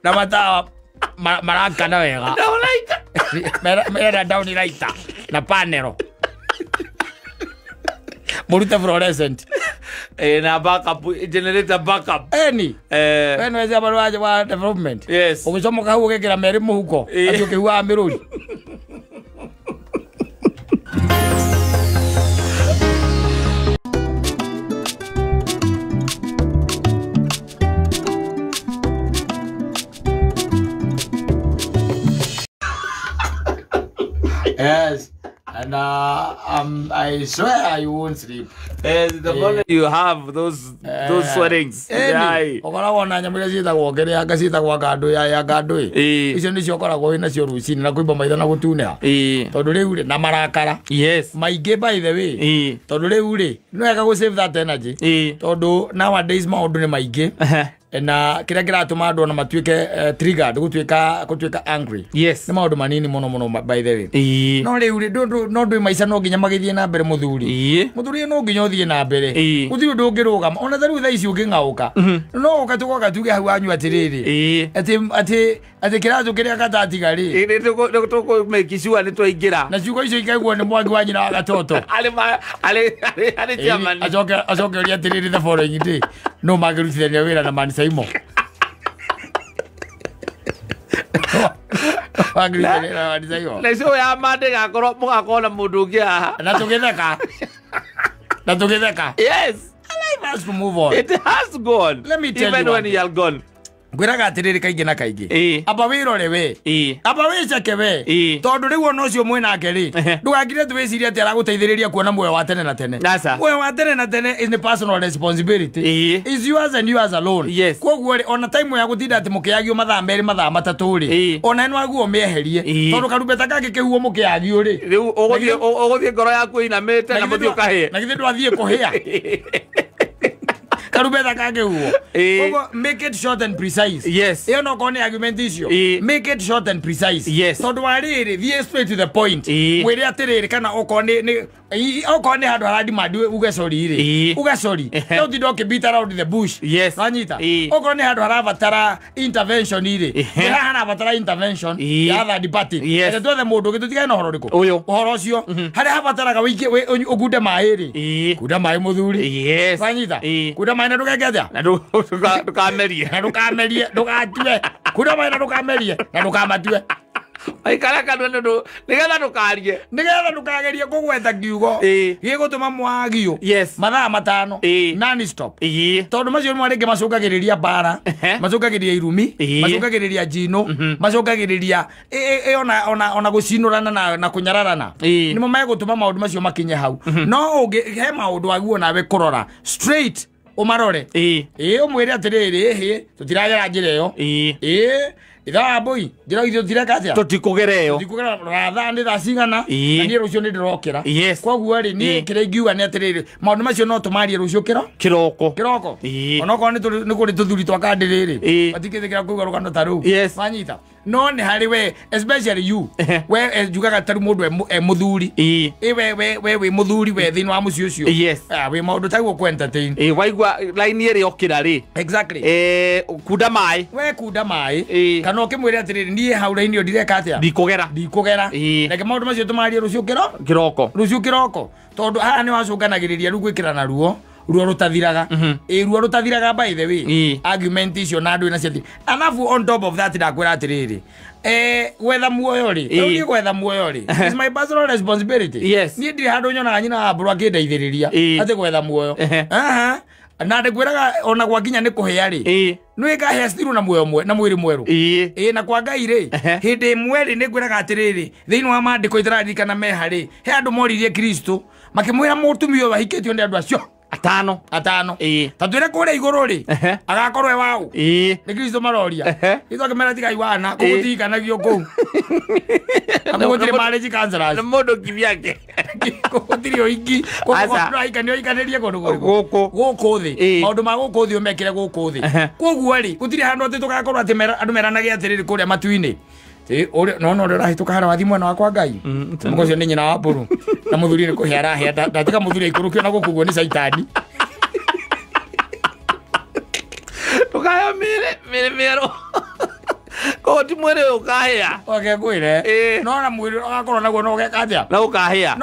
Speaker 1: na mata maraka na wega mera down lighter na panero muruta fluorescent
Speaker 2: na backup generator backup
Speaker 1: when weza barwaje wa development ugicomoka hau ugekira meri muhuko atio kihuwa miruri And I swear you won't sleep.
Speaker 2: The moment you have those sweatings.
Speaker 1: Okora wona nyamira cita gwokere anga cita gwa kandu ya kandu icio ni cio koragwo ina cio rucini na kuimba maitho na gutunea tondu riu ri na marakara maingi by the way tondu riu ri no ega go save that energy tondu nowadays maundu ni maingi na kira kiratuma andu na matuike triggered gutuika angry ni maundu manini muno by the way no riu ri no ndu maica no nginya magithie na mbere muthuri no nginya uthie na mbere uthiri undu ungirugama ona thariu tha ici ungingauka no ukatugoka tuge hau anyu atiriri ati kiratu kiria gatatiga ri
Speaker 2: tuko make sure ni twaingira
Speaker 1: na ciugo icio ikaiguo ni mwangi wa nyina wa gatoto ale jamani ajoke uri atiriri the following day no magirutithania wira na Mansaimo magirutithania na Mansaimo
Speaker 2: na cio ya mande gakoro mugakona mundu ungi aha
Speaker 1: na tugitheka
Speaker 2: yes
Speaker 1: life has to move on.
Speaker 2: It has gone.
Speaker 1: Let me tell
Speaker 2: even
Speaker 1: you
Speaker 2: when you are gone.
Speaker 1: Gwiraga atiriri kaingi na kaingi aba wirore we aba wiceke we tondu riu ono cio mwina ngeri ndugakire twiciria ati araguteithiriria kuona muoyo wa tene na tene muoyo wa tene na tene is the personal responsibility is yours and yours alone koguo ri ona time ya gutinda ati mukiagio mathaa meri mathaa matatu ri ona eno aguo mieherie tondu karumbeta kake kihuo mukiagio ri
Speaker 2: riu uguthie ngoro yaku inamete na muthio kahia
Speaker 1: na githe ndwathie kuhia karubeta kage huo make it short and precise iyo no kone argument issue make it short and precise so do ariri the straight to the point where atiriri kana okone hadu haradi madu ugasori ire ugasori no didoke beat around the bush nanyita okone hadu harabatara intervention ire hana batara intervention ya other party ete to the mundu gitutiga no hororiko uhoro cio hari habatara ga wiki ugude mairi kuda mai muthuri nanyita kuda mai na ndugekethia na ndukamerie ndugatue kuda mai na ndukamerie na ndukamatue
Speaker 2: aikara kandu nigetha
Speaker 1: ndukagerie kugweta kiugo gigutuma mwagio mathaa matano non stop tondu macio mwarenge macungagiriria bara macungagiriria irumi macungagiriria njino macungagiriria ona gucinurana na kunyararana nimo megutuma maundu macio makinye hau no he maundu aguo nawe kurora straight umarore umwire atiriri tutiragera njira iyo ithaa boy njira ithu tirekatya
Speaker 2: tutikugereyo
Speaker 1: ratha ndi thacigana na ni rucio ni ndirokira koguo ri ni kirengiuga ni atiriri maundu macio no tumarie rucio kiroko ona ko ni kuri tuthuri twakandiriri batikithikira kuga rugano taru manyita no ni hari we especially you we jugaga taru mundu muthuri we muthuri we thini wa mucio ucio we maundu taguo ku entertain
Speaker 2: waigua line iri okira ri
Speaker 1: exactly
Speaker 2: kuda mai
Speaker 1: kana okimwire atiriri nie haura-ini ndireka atia
Speaker 2: ndikugera
Speaker 1: na maundu macio tumarie rucio kiroko tondu haha ni wacunganagiriria ru gwikirana ruo rutathiraga ruo rutathiraga by the way argument icio na andu ina ciathi alafu on top of that ndakwira atiriri gwetha muoyo ri ni gwetha muoyo ri is my personal responsibility ni ndiri handu nyonaga nyina amburu akindeithiriria ati gwetha muoyo na ndekwiraga ona gwakinya ni kuhia ri nwe ka hia stiru na muoyo mwe na mwiri mweru na kwa Ngai ri hindi mweri ni kwiraga atiriri thiini wa mandiko ithirarikana Mehia ri he andu moririe Kristo makimwira mutumia wahiketio ndi andu acio atano tatwire kure iguru ri agakorwe wau ni Kristo maroria ithoke mera tigai wana kugutikanagia ku akugutire marriage counselors
Speaker 2: mundu kivyake
Speaker 1: kugutire oingi kugutikanagia ikanirie kundu guku thi maundu ma guku thi umekire guku thi koguo ri gutire handu ati tugakorwo ati andu meranagia atiriri kuria matuini no rahituka hara wathi mwana wakwa Ngai mukocio ni nyina wa mburu na muthuri ni kuhia rahia ndatika muthuri ikurukio na gukuguo ni saitani
Speaker 2: tukayo mero ko ti mwere ukahia
Speaker 1: kwire no na mwiri agakorwo naguo no gekatia
Speaker 2: na ukahia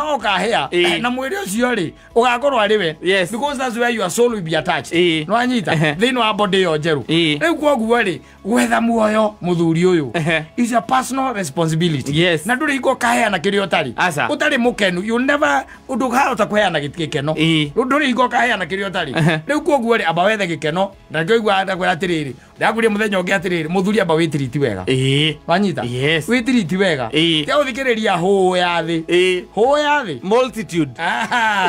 Speaker 1: na mwiri ucio ri ugakorwo ari we because that's where your soul will be attached no anyita thini wa body yo njeru riu koguo ri gwetha muoyo muthuri uyu is a personal responsibility na nduri iko kahia na kirio tari utari mukenu you never udugahota kuhea na gikeno nduri iko kahia na kirio tari riu koguo ri aba wethe gikeno na ngoigwa ndakwira atiriri ndakuria muthenya ungi atiriri muthuri aba witiriti we wega wanyita witiriti wega te uthikireria ho ya thi
Speaker 2: multitude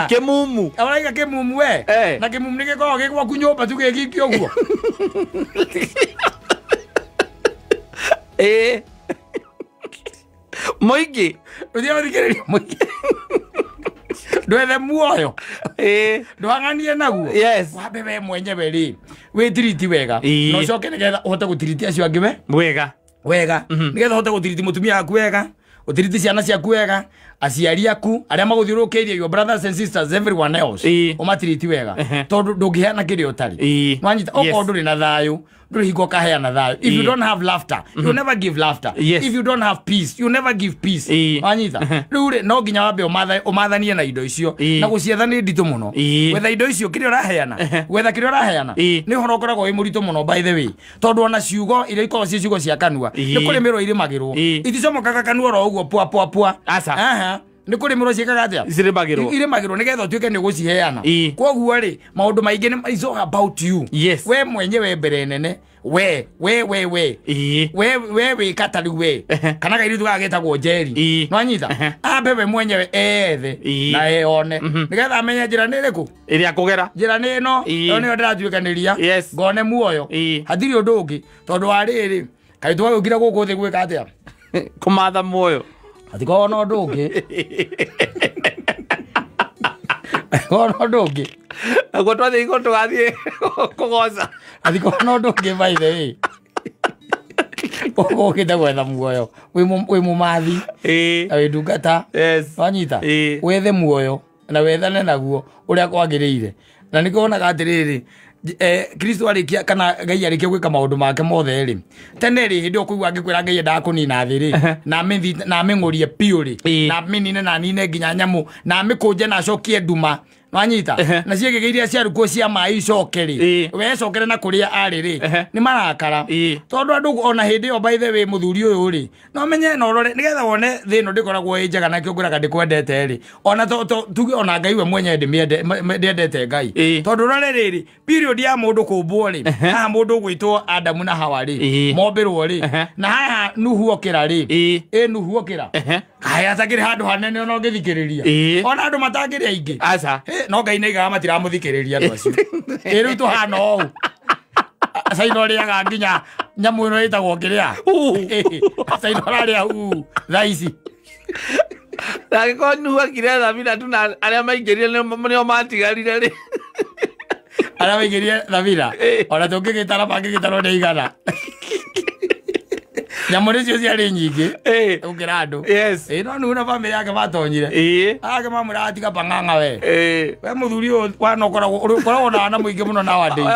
Speaker 2: kemumu
Speaker 1: awaiga kemumu we na kemumu ni giko gikwa kunyumba tu gikikio guo
Speaker 2: moigi
Speaker 1: uthia uthikireria moigi ndwethe muoyo ndwang'anie naguo wambe we mwenyewe ri witiriti wega no coke nigetha uhote gutiriti acio angi wega nigetha uhote gutiriti mutumia waku wega utiriti ciana ciaku wega aciari aku aria maguthiurukiirie your brothers and sisters everyone else umatiriti wega tondu ndungiheana kiria utari nwanyita oko nduri na thayu nduri hingo kaheana thayu if you don't have laughter you never give laughter if you don't have peace you never give peace nwanyita rure no nginya wambe umathanie na indo icio na gucietha ni nditu muno wetha indo icio kiria uraheana wetha kiria uraheana ni horo koragwo wi muritu muno by the way tondu ona ciugo iria ikorwo cie ciugo cia kanua ni kuri miro irimagirwo iticomokaga kanua ro uguo pua ni kuri miro ciekaga atia irimagirwo nigetha tuike ni guciheana koguo ri maundu maingi ni is all about you we mwenyewe mbere nene we katari we kana gairi tu gagetagwo Jerry nwanyita ambe we mwenyewe ethe na eone nigetha amenye njira ni riku
Speaker 2: iria kugera
Speaker 1: njira ni no ni ndiratuikaniria ngone muoyo hathiri undu ungi tondu wa riri kai tu wagira guku thi gwika atia
Speaker 2: kumatha muoyo
Speaker 1: atiko no undu ungi kono ndungi
Speaker 2: agwo twathi iko tugathie kugoca
Speaker 1: atiko no ndungi by the way oko kita gwetha muoyo wi mumathi na wi ndungata wanyita wethe muoyo na wethane naguo uria kwagiriire na nikuonaga atiriri Kristo arikia kana Ngai arikia gwika maundu make mothe ri tene ri hindi okuigwa ngikwira Ngai ndakunina thi ri na amengorie piuri na minine na nine nginya nyamu na amikuje na cokie nduma wanyita na ciegegeiria ciaruko cia mai cokeri we cokere na kuria ari ri ni marakara tondu andu ona hindi yo by the way muthuri uyu ri no menye no rore nigetha wone thino ndikoragwo njega na kionguraga ndikwendete ri ona tuge ona Ngai we mwenye ndiendete Ngai tondu rore riri period ya mundu kumbwo ri ha mundu gwitwo Adamu na Hawa ri mombirwo ri na haha nuhu okira ri nuhu okira haya takiri handu hanene ona ngithikiriria ona andu matangiri aingi
Speaker 2: aca
Speaker 1: no Ngai neigaga matiramuthikiriria andu acio riu tuhana ou saino riaga nginya nyamu ino itagwo kiria saino raria thaici
Speaker 2: Nagiko nuhu akire thabira tu na aria maingirie nio matigarire ri
Speaker 1: aria maingirie thabira ona tungigitara mangigitaro ni igana nyamuri cio ciari nyingi ukira andu no nuhu na family yake batonyire ake mamura atiga pang'ang'a we muthuri wanokoragwo na wana muingi muno nowadays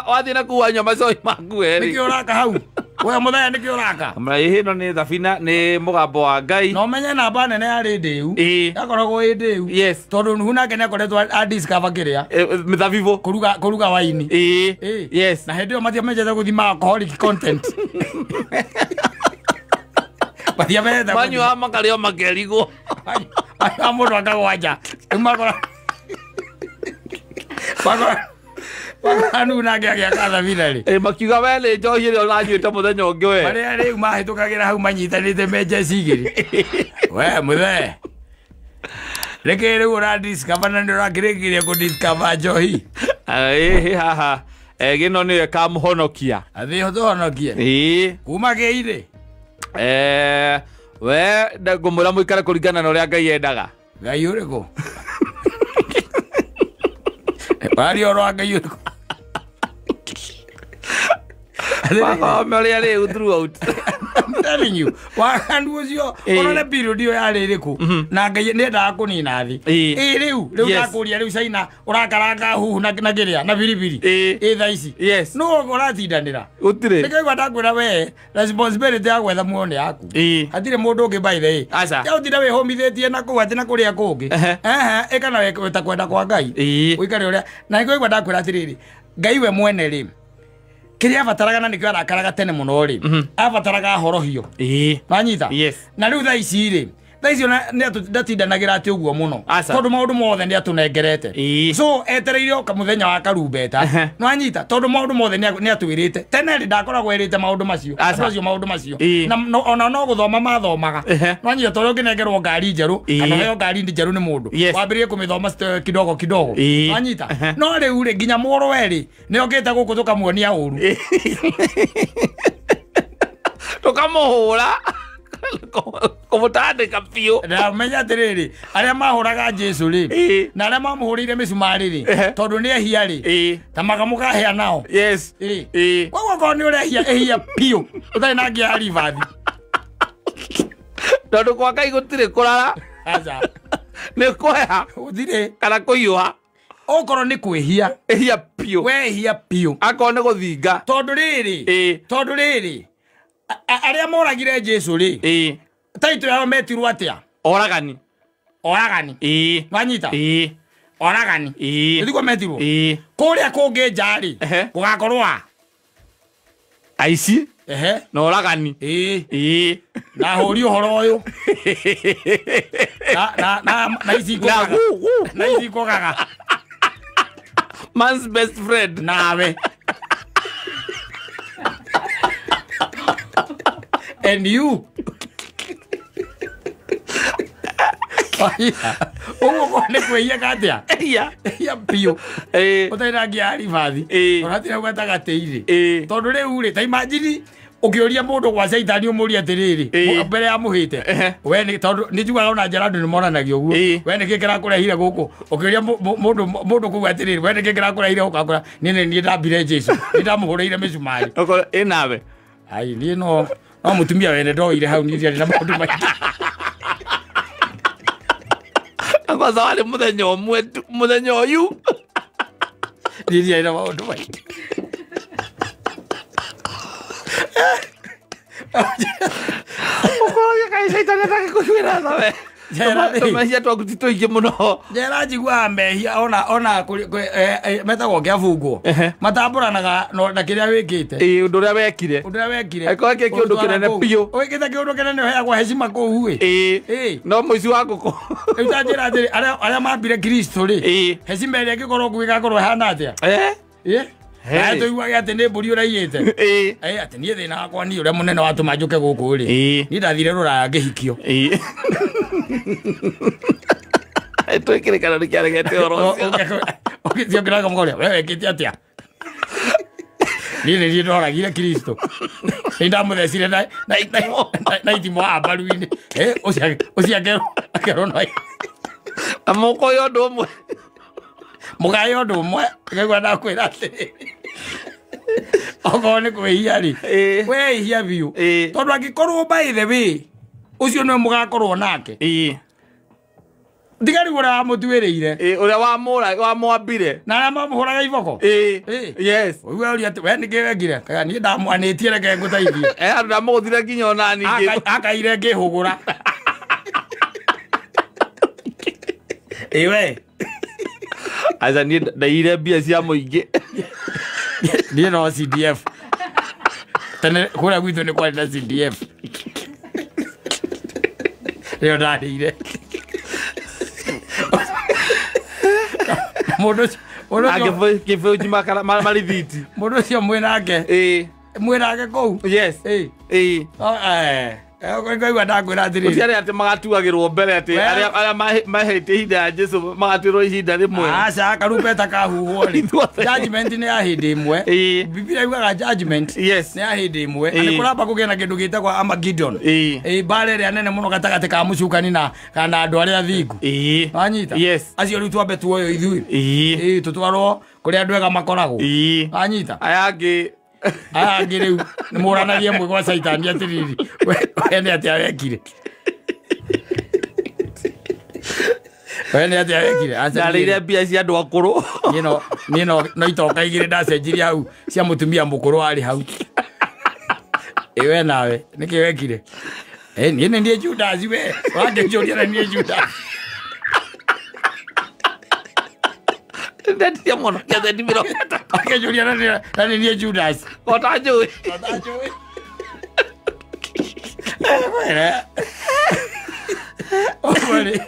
Speaker 2: wathie na kuwa nyama coi maku
Speaker 1: niki uraka hau we muthenya niki uraka
Speaker 2: ino ni thabina ni mugambo wa Ngai
Speaker 1: no menye namba nene yari ndiu yakoragwo i ndiu tondu nuhu nake nekoretwo adiscover kiria
Speaker 2: mithabibu
Speaker 1: kuruga waini na hindi yo matiamenyete guthima alcoholic content bathia meta
Speaker 2: manyua makario makerigo
Speaker 1: amundu akagwanja makora anu nake agiakatha vinari
Speaker 2: makiuga wele njohi ĩrĩa ũranyuĩte mũthenya ũngĩ we
Speaker 1: marĩa rĩu mahĩtũkagĩra hau manyitanĩte menje cigĩrĩ we mũthee reke rĩu ũradiscover na nĩũrakĩrĩkĩria kũdiscover njohi
Speaker 2: haha gĩno nĩwe kamũhonokia
Speaker 1: athĩ tũhonokie kuma gĩirĩ
Speaker 2: we ngũmwĩra mũikare kũringana na ũrĩa Ngai endaga
Speaker 1: Ngai ũrĩkũ waria ũrwa Ngai ũrĩkũ
Speaker 2: Maria rĩu throughout
Speaker 1: I'm telling you wakandu ũcio onone period ĩyo yarĩ ĩrĩkũ na Ngai nĩendaga kũnina thĩ rĩu ndakũria rĩu Caina ũrakaranga huhu na kĩrĩa na biribiri thaa ici no ũratindanĩra
Speaker 2: gũtirĩ
Speaker 1: nĩkaigua ndakwĩra we responsibility ya gwetha muoyo nĩ yaku hatirĩ mũndũ ũngĩ by the way ũtinde wĩhũmithĩtie na kũu atĩ na kũrĩa kũngĩ ĩkana weta kwenda kwa Ngai ũikare ũrĩa na nĩkaigua ndakwĩra atĩrĩrĩ Ngai we mwene rĩ kiria abataraga na nikio arakaraga tene muno ri abataraga horohio manyita na riu tha ici ri Thaicio ndatindanagira ati uguo muno tondu maundu mothe ni atunengerete so etereirio kamuthenya wa karumbeta no anyita tondu maundu mothe ni atwirite tene ri ndakoragwo erite maundu macio maundu macio na ona no guthoma mathomaga no anyita tondu nginengerwo ngari njeru kana heo ngari njeru ni mundu wambirie kumithoma kidogo kidogo no anyita no riu ri nginya muru weri ni okite guku tukamuonia uru
Speaker 2: tukamuhura kumutandika pio
Speaker 1: na menya tiriri aria mahuraga Jesu ri na aria mamuhurire misumari ri tondu ni ehia ri tamagamuka hea nao kwa kwa ni uria ehia pio utai na ngia rivathi
Speaker 2: tondu kwa Ngai gutire kurara
Speaker 1: aza
Speaker 2: ni kuheha
Speaker 1: uthire
Speaker 2: kana kuiwa
Speaker 1: okoro ni kwehia
Speaker 2: ehia pio
Speaker 1: we ehia pio
Speaker 2: akone guthinga
Speaker 1: tondu riri aria moragire Jesu ri taito yao metirwo atia
Speaker 2: oragani
Speaker 1: wanyita oragani ndiko metirwo kuria kungi njari kugakorwa
Speaker 2: aici na oragani
Speaker 1: na hori uhoro uyu na ici kogaga
Speaker 2: man's best friend
Speaker 1: nawe and you ugo kone kwehia katia ya pio utaira ngiari vathi oratira gwata gateire tondu riu ri ta imagine ukioria mundu gwa Saitani umuria atiriri mbere ya muhite we ni tondu ni jugaga ona Gerard ni monanagio guo we ni kikira kurehire guku ukioria mundu kuga atiriri we ni kikira kurehire ukakora ni ndambire Jesu ni ndamuhurire misumari
Speaker 2: nawe
Speaker 1: ai ni no mutumia wene ndoire hau ni na maundu maingi
Speaker 2: akwaza wale muthenya uyu
Speaker 1: ni na maundu maingi
Speaker 2: ukoya kai Saitani atakukwira nawe Mehia twakutitoikie muno
Speaker 1: njera njigua Mehia ona metagwo kiabungwo matamburanaga na kiria wikite
Speaker 2: undu uria wekire akwa ke kiundu kinene pio
Speaker 1: wikite kiundu kinene heagwo heshima kuu
Speaker 2: no muici wa nguku
Speaker 1: utanjira atiri aria mambire Kristo ri heshima iria ngikorwo kugigakorwo hana atia to iwa ati ni mburi uraiyite ati nie thina wakwa ni uria munene watuma njuke guku ri ni ndathire ruraya ngihikio
Speaker 2: twikire kana ni kiaregete oro
Speaker 1: ukithio ngira ngoria wewe kiti atia ni ndoragire Kristo ni ndamuthecire na itimo abaruini ucia akero no
Speaker 2: amoko yo ndomwe
Speaker 1: mugayo ndumwe ngegwa ndakwira ati ogone kwehia ri we ihia biu tondu angikorwo by the way ucio no mugakorwo nake ndigari gura mutwiriire
Speaker 2: uria wa mwambire
Speaker 1: na aria mamuhuraga iboko
Speaker 2: yes
Speaker 1: we uri ati we nigegire kana ni ndamwanitie reke ngutaithie
Speaker 2: andu ndamuthire nginya ona ningi
Speaker 1: akaire ngihugura we
Speaker 2: aza ni ndaire mbia cia muingi
Speaker 1: ni no CDF tene kura gwithu ni kwa na CDF leo ndaire mundu
Speaker 2: kifeu jimakara marithiti
Speaker 1: mundu cio mwinake mwinake kou
Speaker 2: yes
Speaker 1: ngaiwa ndakwira atiri
Speaker 2: uciari ati magatuagirwo mbere ati aria mahete ihinda ya Jesu magatwirwo ihinda rimwe
Speaker 1: aca karumbeta kahuhwo ri judgment ni ya hindi imwe Biblia yugaga judgment ni ya hindi imwe ani kuramba kugena kindu gitagwa Armageddon bare ria nene muno gatagati ka mucukani na kana andu aria thingu anyita acio riu twambe tuoyo ithui tutwarwo kuri andu ega makoragwo anyita ayangi riu ni muranagie mwe gwa Saitani atiriri we ati awekire we ati awekire
Speaker 2: acarire mbia cia andu akuru
Speaker 1: ni no itoka igire ndacenjirie hau cia mutumia mukuru ari hau we nawe niki wekire ni ndiye Judas we wangejoria na ndiye Judas
Speaker 2: ndatia mono ya ndimiro
Speaker 1: akejoria na ndiye Judas
Speaker 2: otajui
Speaker 1: Okore.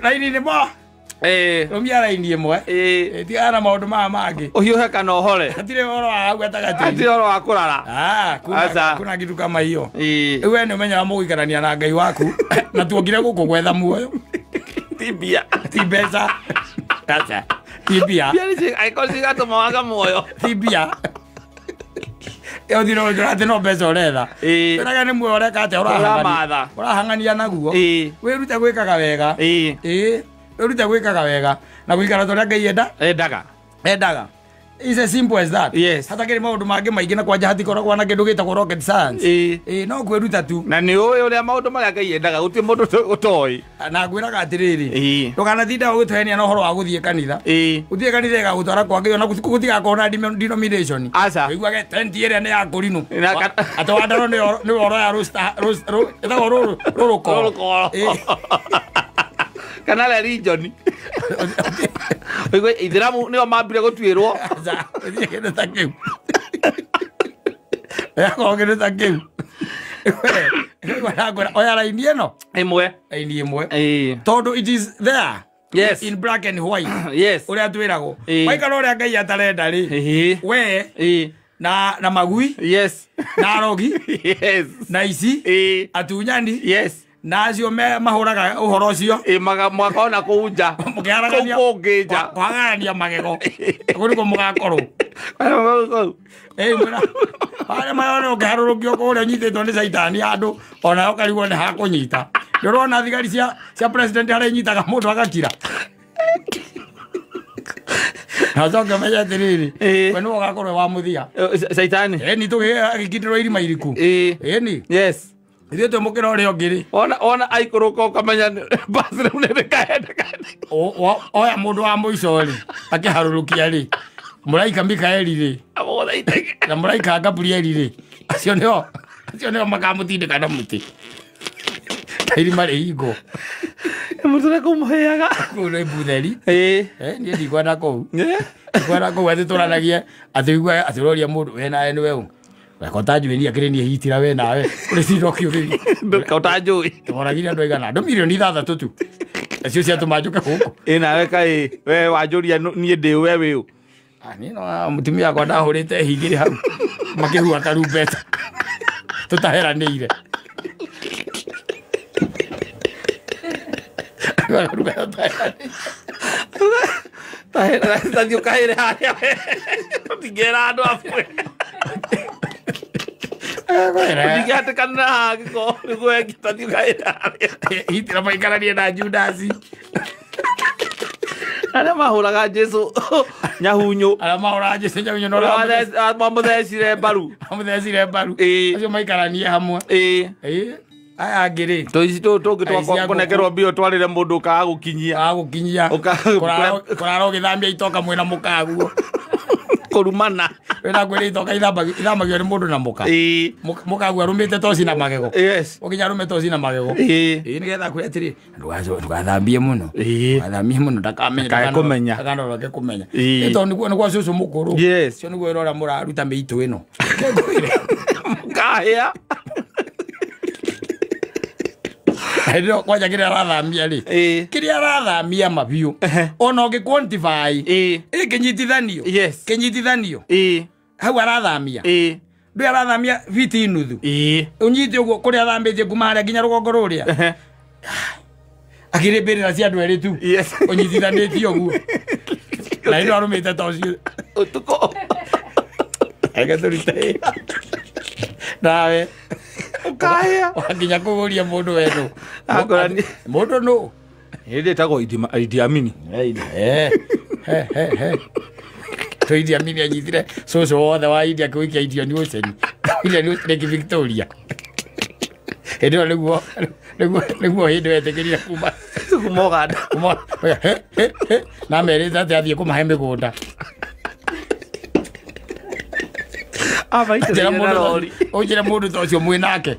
Speaker 1: Raini ni mo. Rumia raini imwe. Ti ana maundu magi.
Speaker 2: Uhiuhe kana ohore.
Speaker 1: Atire horo wa hau gatagati.
Speaker 2: Atire horo wa kurara.
Speaker 1: Kuna kitu kama hiyo. Wewe ni umenya mugikarania na Ngai waku na tuongire guku gwetha muoyo.
Speaker 2: Tibia.
Speaker 1: Tibesa. Acha. Tibia.
Speaker 2: Bia ni aikosi gato mawaga muoyo.
Speaker 1: Tibia. Yo dino jorate no beso retha. Turaga ni muoyo reka ate
Speaker 2: ora
Speaker 1: hangania naguo. Wiruta gwikaga wega. Wiruta gwikaga wega na gwikara toria Ngai endaga. It's as simple as that.
Speaker 2: Yes.
Speaker 1: Hata kiri maundu mangi maingi na kwanja hati koragwa na kindu gitagwo rocket science. No kwiruta tu.
Speaker 2: Na ni uria maundu maria Ngai endaga guti mundu utoi.
Speaker 1: Na ngwiraga atiriri. Ndukanatinda ugitwenia na uhoro wa guthie kanitha. Uthie kanitha igagutwara kwa Ngai ona gutigakorwo na denomination. Wiguage 20 iria ni ya kurinu. Atwandaro ni oro ya roster roro.
Speaker 2: Kana la region. Oigwe ithiramu ni o mambire gutwirwo.
Speaker 1: Kende takiu. Yako kende takiu. Oya raini eno. Imwe. Todo it is there.
Speaker 2: Yes.
Speaker 1: In black and white.
Speaker 2: Yes.
Speaker 1: Uria twirago. Waikara uria Ngai atarenda ri. We. Na magui.
Speaker 2: Yes.
Speaker 1: Na rogi.
Speaker 2: Yes.
Speaker 1: Na ici. Atunyani.
Speaker 2: Yes.
Speaker 1: Na acio mahuraga uhoro ucio
Speaker 2: mwaka ona kuunja
Speaker 1: mukiaragania kwagania magego kuriko mugakorwo mura ara mayone ukiharurukio kuria nyititwo ni saitani andu ona ukarigwo ni hakunyita ndurona thigari cia president hari nyitaga mundu agakira Hazoga meja tiriri kwenu ugakorwo wa muthia
Speaker 2: saitani
Speaker 1: ni tugikindirwo irima iriku ni
Speaker 2: yes.
Speaker 1: Ithuĩ twĩmũkĩra ũrĩa ũngĩ-rĩ
Speaker 2: ona aikũrũka ũkamenya bathroom nĩ kaenda
Speaker 1: oya mũndũ wa mũico-rĩ akĩharũrũkia-rĩ mũraika Mikaeli-rĩ na mũraika Gabrieli-rĩ acio nĩo makamũtindĩka na mũtĩ irima rĩhingwo
Speaker 2: mũtũre kũmũhĩaga
Speaker 1: kũu nĩ mbutheri niĩ ndikwenda kũu atĩ tũranagie atĩ ũroria mũndũ we nawe nĩ weũ Kota njui akirenia hitira we nawe uri ciro kiuri
Speaker 2: kota njui
Speaker 1: tũmoragire andũ aigana andũ milioni 6 tu acio cia tũmanjuke gũkũ
Speaker 2: nawe kai we wanjũria niĩ ndĩ we wĩũ
Speaker 1: niĩ no mutumia akwa ndahũrĩte hingĩrĩ hau makĩhua karumbeta tũtaheranĩire
Speaker 2: tathi ũkahĩre harĩa ũtingĩra andũ afwe Nigate kana giko niguo ngitathi gaira
Speaker 1: hitira maikaranie na Judasi
Speaker 2: ara mahuraga Jesu nyahunyu
Speaker 1: ara mahuraga Jesu nyahunyu no
Speaker 2: mamuthecire mbaru
Speaker 1: acio maikaranie hamwe aya ngiri
Speaker 2: toici tũngĩtwa kũnekerwo mbio twarĩre mũndũ
Speaker 1: agũkinyia kũrara ũgĩthambia itoka mwĩna mũkaguo
Speaker 2: kurumana
Speaker 1: wena gwere itoka ithamagio ni mundu na muka muka gwa rumite toci na magego ukinya rume toci na magego ni getha kwira atiri ndugathambie muno ndakamenya ndakanoroke kumenya ito niguo cucu mukuru cio niguo irora muraruta miitu ino
Speaker 2: mukahia
Speaker 1: Ndio kwaja kile arathamia ri kiria arathamia mabiu ona ugi quantify kinyitithanio kinyitithanio hau arathamia ndio arathamia viti nuthu unyite uguo kuria athambitie kuma haria nginya rugongo ruria akiribirira cia andu eri tu unyitithanitio uguo na ndio arumite tocio
Speaker 2: utuko
Speaker 1: agaturite nawe
Speaker 2: ukahia
Speaker 1: wakinya kuguria mundu wetu mundu no
Speaker 2: ende tago Idi Amini
Speaker 1: to Idi Amini anyitire soso wothe wa Idi akiwikia idio ni Hussein ile ni Victoria ndio niguo hindi wetekeria kuma
Speaker 2: kumoganda
Speaker 1: na mereza athie kumahe migunda
Speaker 2: Amaitire na rori.
Speaker 1: Ojira mundu tocio mwinake.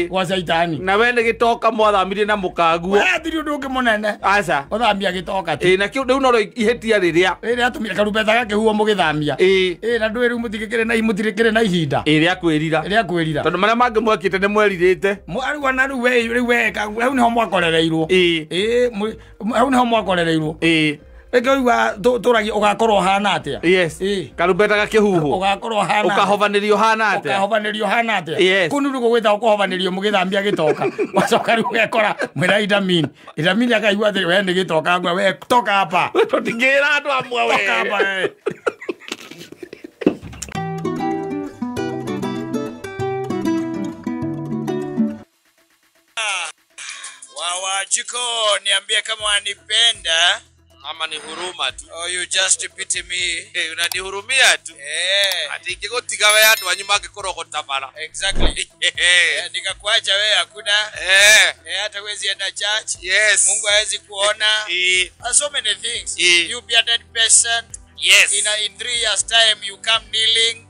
Speaker 1: Kwa saitani.
Speaker 2: Na wene gitoka mwathamirie na mukaguo.
Speaker 1: Thiri undu ungi munene.
Speaker 2: Aca.
Speaker 1: Uthambia gitoka tu.
Speaker 2: Na kiu riu no ihetia riria.
Speaker 1: Atumia karubetha gake huo mugithamia. Na ndwe riu mutirikire na ihinda.
Speaker 2: Ria kwirira. Tondu maria mangi mwakite ni mweririte.
Speaker 1: Mwaru na riu weka. Hau niho mwakorereirwo. Hau niho mwakorereirwo. Ekaigua turagi ugakorwo hana atia.
Speaker 2: Yes. Karumbeta gakihuhu.
Speaker 1: Ugakorwo hana.
Speaker 2: Ukahovanirio hana atia.
Speaker 1: Ukahovanirio hana atia. Kunu rugo gwitha ukohovanirio mugithambia gitoka. Wacoka riu gekora mwira itamini. Itamini akaigua thiri we ni gitoka ngwa we toka hapa.
Speaker 2: Tutingira andu amwe we.
Speaker 1: Toka hapa. Wawajiko, niambie kama wanipenda
Speaker 3: ama ni huruma tu.
Speaker 1: Oh, you just pity me.
Speaker 3: Unanihurumia tu. Ati ikigutiga we andu anyu mangikurogota bara.
Speaker 1: Exactly. Nikakuacha wewe hakuna. Hata wezi enda church.
Speaker 3: Yes.
Speaker 1: Mungu hawezi kuona. So many things. You be a dead person.
Speaker 3: Yes.
Speaker 1: In 3 years time you come kneeling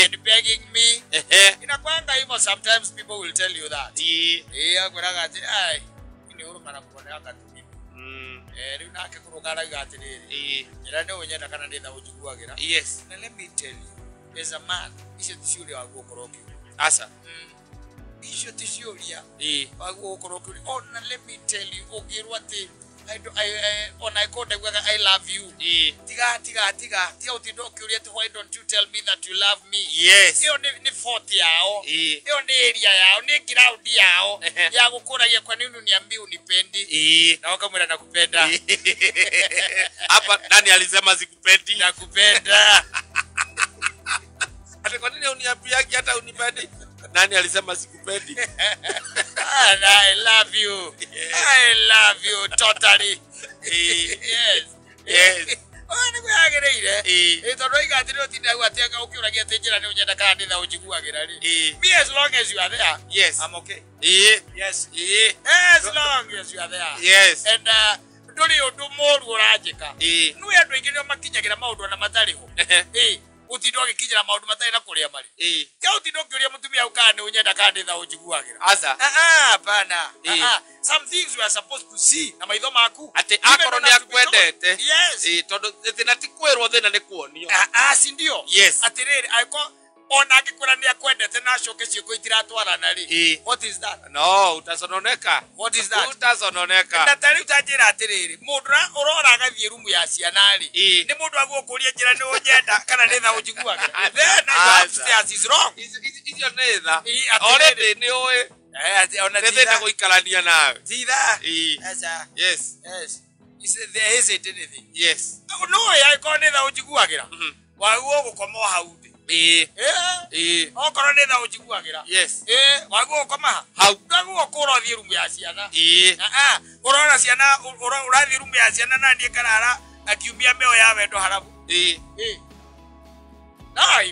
Speaker 1: and begging me. Inakwanga hivyo, sometimes people will tell you that. Akuraga ati ai ni huruma na kuoneka tu mimi. Riu nake kurugara igatiriri. Njira ni unyenda kana nditha ujiguagira.
Speaker 3: Yes.
Speaker 1: Na let me tell you, as a man, icio ticiuria wa gukoroki.
Speaker 3: Asa.
Speaker 1: Icio ticiuria wa gukoroki. Oh, na let me tell you, ogirwa ati I love you. Tiga utidoki ati why don't you tell me that you love me?
Speaker 3: Yes.
Speaker 1: Iyo ni fault yao. Iyo ni area yao, ni ground yao. Ya gukuragia kwa nini uniambie unipendi? Na wakamwira nakupenda.
Speaker 3: Hapa nani alisema sikupendi?
Speaker 1: Nakupenda.
Speaker 3: Ati kwa nini uniambiagi hata unipendi? Nani alisema sikupendi?
Speaker 1: I love you. I love you totally. Yes.
Speaker 3: Yes.
Speaker 1: Ni kuyagereire. Tondu igatiro tinda gwatenga ukiuragia tinjira ni unyenda kana nditha ujiguagira ri. Me as long as you are there.
Speaker 3: Yes.
Speaker 1: I'm okay.
Speaker 3: Yes.
Speaker 1: As long as you are there.
Speaker 3: Yes.
Speaker 1: And nduri undu moru urajika. Nui andu aingi nio makinyagira maundu na matariho. Utindo gikinyira maundu matari na kuria mari. Ya utindo kiuria mutumia ukane unyenda kana nditha ujiguagira.
Speaker 3: Asa.
Speaker 1: Hapana. Some things we are supposed to see na maitho maku.
Speaker 3: Ati akoro ni akwendete.
Speaker 1: Yes.
Speaker 3: Tondu thina ti kwirwo thina ni kuonio.
Speaker 1: Si ndio?
Speaker 3: Yes.
Speaker 1: Ati riri aiko ona akikwira ni akwendete na acoke ciiko itiratwarana ri. What is that?
Speaker 3: No, utasononeka.
Speaker 1: What is that?
Speaker 3: Utasononeka.
Speaker 1: Na tari utajira atiriri mundu urora gathie rumu ya ciana ri ni mundu agukuria njira ni unyenda kana nditha ujiguaga. Then upstairs is wrong.
Speaker 3: Icio ni tha. Already ni oe.
Speaker 1: Ona
Speaker 3: titha guikarania nawe.
Speaker 1: Titha.
Speaker 3: Yes.
Speaker 1: There isn't anything.
Speaker 3: Yes.
Speaker 1: No, ya iko nditha ujiguagira. Waguo gukomo hau. Okoro nditha ujiguagira.
Speaker 3: Yes.
Speaker 1: Waguo ukoma
Speaker 3: hau.
Speaker 1: Ndaguo kuro thie rumu ya ciana. Urora ciana urathie rumu ya ciana na ndie karara akiumia meo ya wendo harabu. Na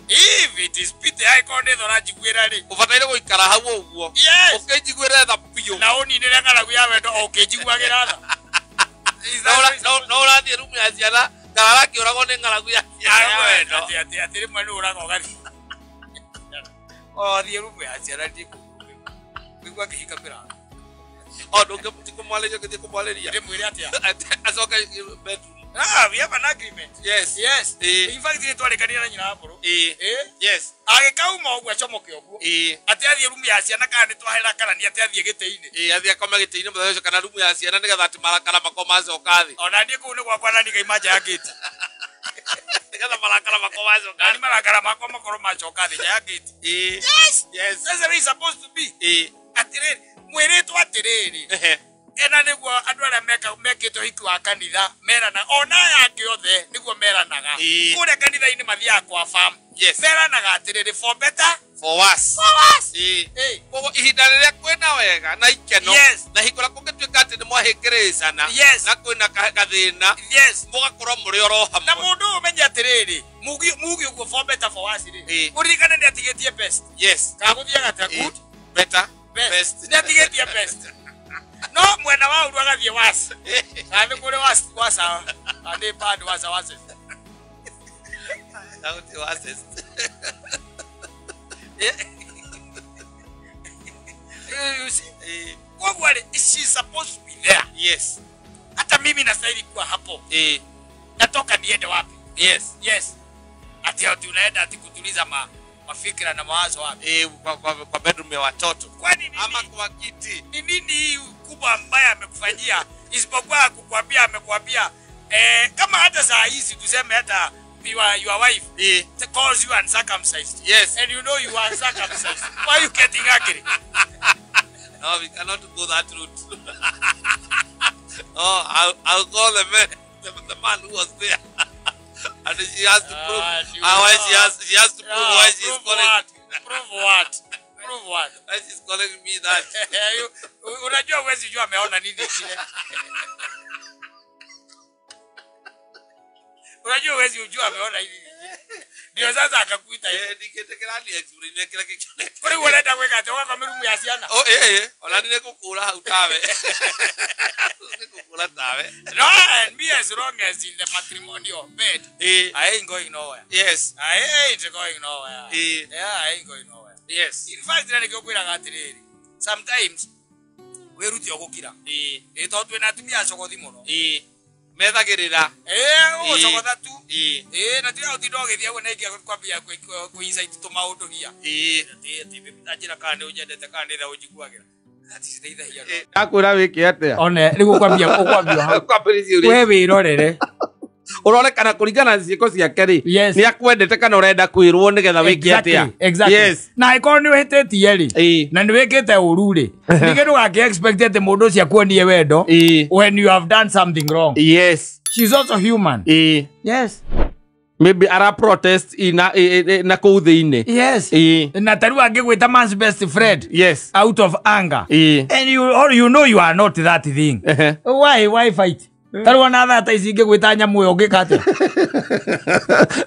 Speaker 1: if it is pity I can't do that jiguira ri.
Speaker 3: Ufataire guikara hau uguo.
Speaker 1: Yes.
Speaker 3: Ukijiguira tha piyo.
Speaker 1: Na oni ni ngara guya wendo ukijiguagira tha.
Speaker 3: No urathie rumu ya ciana. Ngara kiurago ni ngara guya.
Speaker 1: Ati rimwe ni urago gathi. Thie rumu ya ciana ndi kuigua kihika mira.
Speaker 3: Ndungikumwaleria githie kumwaleria.
Speaker 1: Ndimwire atia.
Speaker 3: Acoka bedroom.
Speaker 1: We have an agreement.
Speaker 3: Yes.
Speaker 1: In fact, it was a nyina haporo.
Speaker 3: Yes.
Speaker 1: Agikauma ogwa chomoke ogwo. Ati athie rumu ya ciana kana ni twahera kana ni ati athie giteini.
Speaker 3: Athie akoma giteini muthe kana rumu ya ciana nigetha ati marakara makoma coka thi.
Speaker 1: Ona ndie ku ni gwakwa na ni gaima ja gate.
Speaker 3: Nigetha marakara makoma coka.
Speaker 1: Ni marakara makoma koro macoka thi ja gate. Yes. That's the way it's supposed to be. Atiriri mwiretu atiriri. Ena niguo andu aria mekitwo hiki wa kanitha merana ona yake othe niguo meranaga kure kanitha-ini mathia kwa farm meranaga atiriri for better
Speaker 3: for worse. Kogo ihinda riria kwina wega na ikeno na hikora kungituika ati ni mwahingiricana na kwina gathina mugakorwo muri oro hamwe
Speaker 1: na mundu umenya atiriri mugi uguo for better for worse ri uririkane ni atigetie best kaguthiaga ta good
Speaker 3: better best
Speaker 1: ni atigetie best. No, mwena wa uru agathie wasi. Ane kure wasa. Ane bad wasa.
Speaker 3: Sauti wasa.
Speaker 1: You see, what she's supposed to be there.
Speaker 3: Yes.
Speaker 1: Hata mimi nastahili kuwa hapo. Natoka niende wapi?
Speaker 3: Yes.
Speaker 1: Yes. Ati tunaenda ati kutuliza mafikira na mawazo wapi?
Speaker 3: Kwa bedroom ya watoto.
Speaker 1: Kwani nini?
Speaker 3: Ama kwa kiti.
Speaker 1: Ni nini kubwa ambaye amekufanyia? Isipokuwa kukwambia amekwambia kama hata saa hizi tuseme hata your wife calls you uncircumcised.
Speaker 3: Yes.
Speaker 1: And you know you are uncircumcised. Why are you getting angry?
Speaker 3: No, we cannot go that route. Oh, I'll call the man who was there. And she has to prove why she has to prove why she's calling.
Speaker 1: Prove what? Prove what?
Speaker 3: Why she's calling me that.
Speaker 1: Unajua huwezi jua ameona nini kile. Unajua huwezi ujua ameona nini. Ndio sasa akakuita hivi.
Speaker 3: Niketekera ni explain kila kitu.
Speaker 1: Kwa hiyo unaenda kuweka toka kwa mirumu ya siana.
Speaker 3: Oh olanire kukura utawe. Kukura tawe.
Speaker 1: No, and me as long as in the matrimonial bed, I ain't going nowhere.
Speaker 3: Yes.
Speaker 1: I ain't going nowhere. Yeah, I ain't going nowhere.
Speaker 3: Yes.
Speaker 1: In fact, nilikuwa gatiriri. Sometimes we ruti ogukira. Ito na tumia sokothi muno.
Speaker 3: Methagirira.
Speaker 1: Sokotha tu. Na tia utidoge thia wona ikia kwambia ku insight to maundu hia. Ajira kana unyendete kana nitha ujiguagira. That is neither here nor there.
Speaker 2: Akwira wiki atia.
Speaker 1: One rigu kwambia ukwambia. We wirorere.
Speaker 2: Urore kana kuringana na ciiko ciake ri ni akwendete kana urenda kwirwo nigetha wiki atia.
Speaker 1: Exactly. Yes. Na iko ni wetetie ri na ni wekete uru ri nige ndugake expect ate mundu cia kuonie wendo when you have done something wrong.
Speaker 2: Yes.
Speaker 1: She's also human. Yes.
Speaker 2: Maybe ara protest na ku thiini.
Speaker 1: Yes. Na taru angigwita man's best friend.
Speaker 2: Yes.
Speaker 1: Out of anger. And you know you are not that thing. Why fight? Taru na thata icinge gwita nyamu yo ngikate.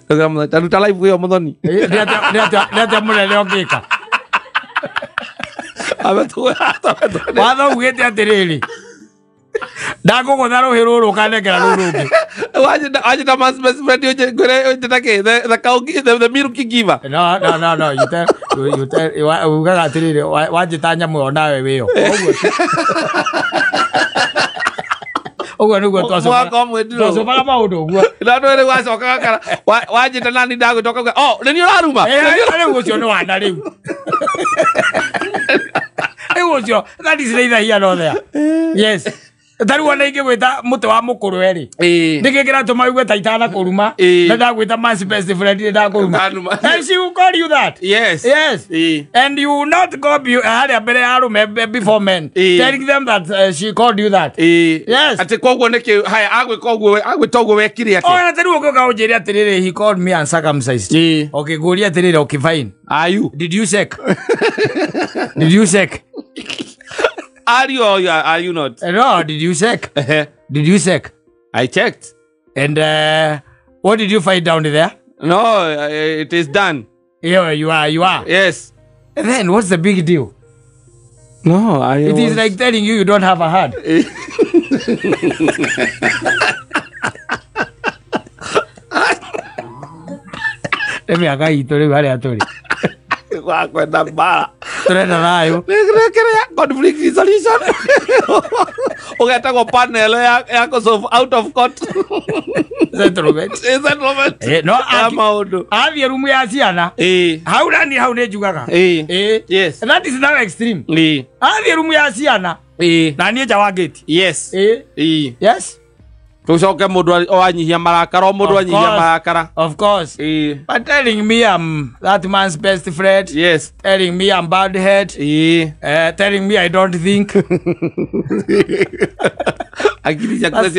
Speaker 2: Ndoga taru ta live yo muthoni.
Speaker 1: Ndia murele ngika. Watho ugite atiriri. Ndagugutha ruhiru rukanekera rurungi.
Speaker 2: Wajita man's best friend yo ngore ndake the cow the milk giver.
Speaker 1: No. You tell ugaga atiriri wajita nyamu yo nawe wiyo. Ogo nugo tosoba maundu uguo
Speaker 2: na ndwere wacoka kana wajita nani ndagutoka ni uraruma
Speaker 1: ni ucio ni wana riu ucio that is neither here nor there. Yes. Taru wana inge gwita muti wa mukuru eri ndikikira tuma igwe taitana kuruma na ndagwita man's best friend ndakuruma and she will call you that.
Speaker 2: Yes.
Speaker 1: And you will not go hali mbere ya arume before men telling them that she called you that. Yes.
Speaker 2: Ati koguo niki haya agwitogwo wekire ati
Speaker 1: na taru ugoka unjiri atiriri he called me uncircumcised. Okay, guria atiriri okay fine.
Speaker 2: Are you?
Speaker 1: Did you check? Did you check?
Speaker 2: Are you or are you not?
Speaker 1: No, did you check? Did you check?
Speaker 2: I checked.
Speaker 1: And what did you find down there?
Speaker 2: No, it is done.
Speaker 1: Yeah, you are.
Speaker 2: Yes.
Speaker 1: And then what's the big deal?
Speaker 2: No,
Speaker 1: It is like telling you don't have a heart. Let me aga itori wale atori.
Speaker 2: Kwa kwenda mbara.
Speaker 1: Turenda nayo.
Speaker 2: Negerekere conflict resolution. Ugetagwo panel yako solve out of court.
Speaker 1: Settlement. No,
Speaker 2: maundu.
Speaker 1: Athie rumu ya ciana. Hau nani hau ne njugaga.
Speaker 2: Yes.
Speaker 1: And that is now extreme. Athie rumu ya ciana. Na nie nja wa gate.
Speaker 2: Yes.
Speaker 1: Yes.
Speaker 2: Tucoke mundu anyihia marakara mundu anyihia marakara.
Speaker 1: Of course. But telling me I'm that man's best friend.
Speaker 2: Yes.
Speaker 1: Telling me I'm bad head. Telling me I don't think. That's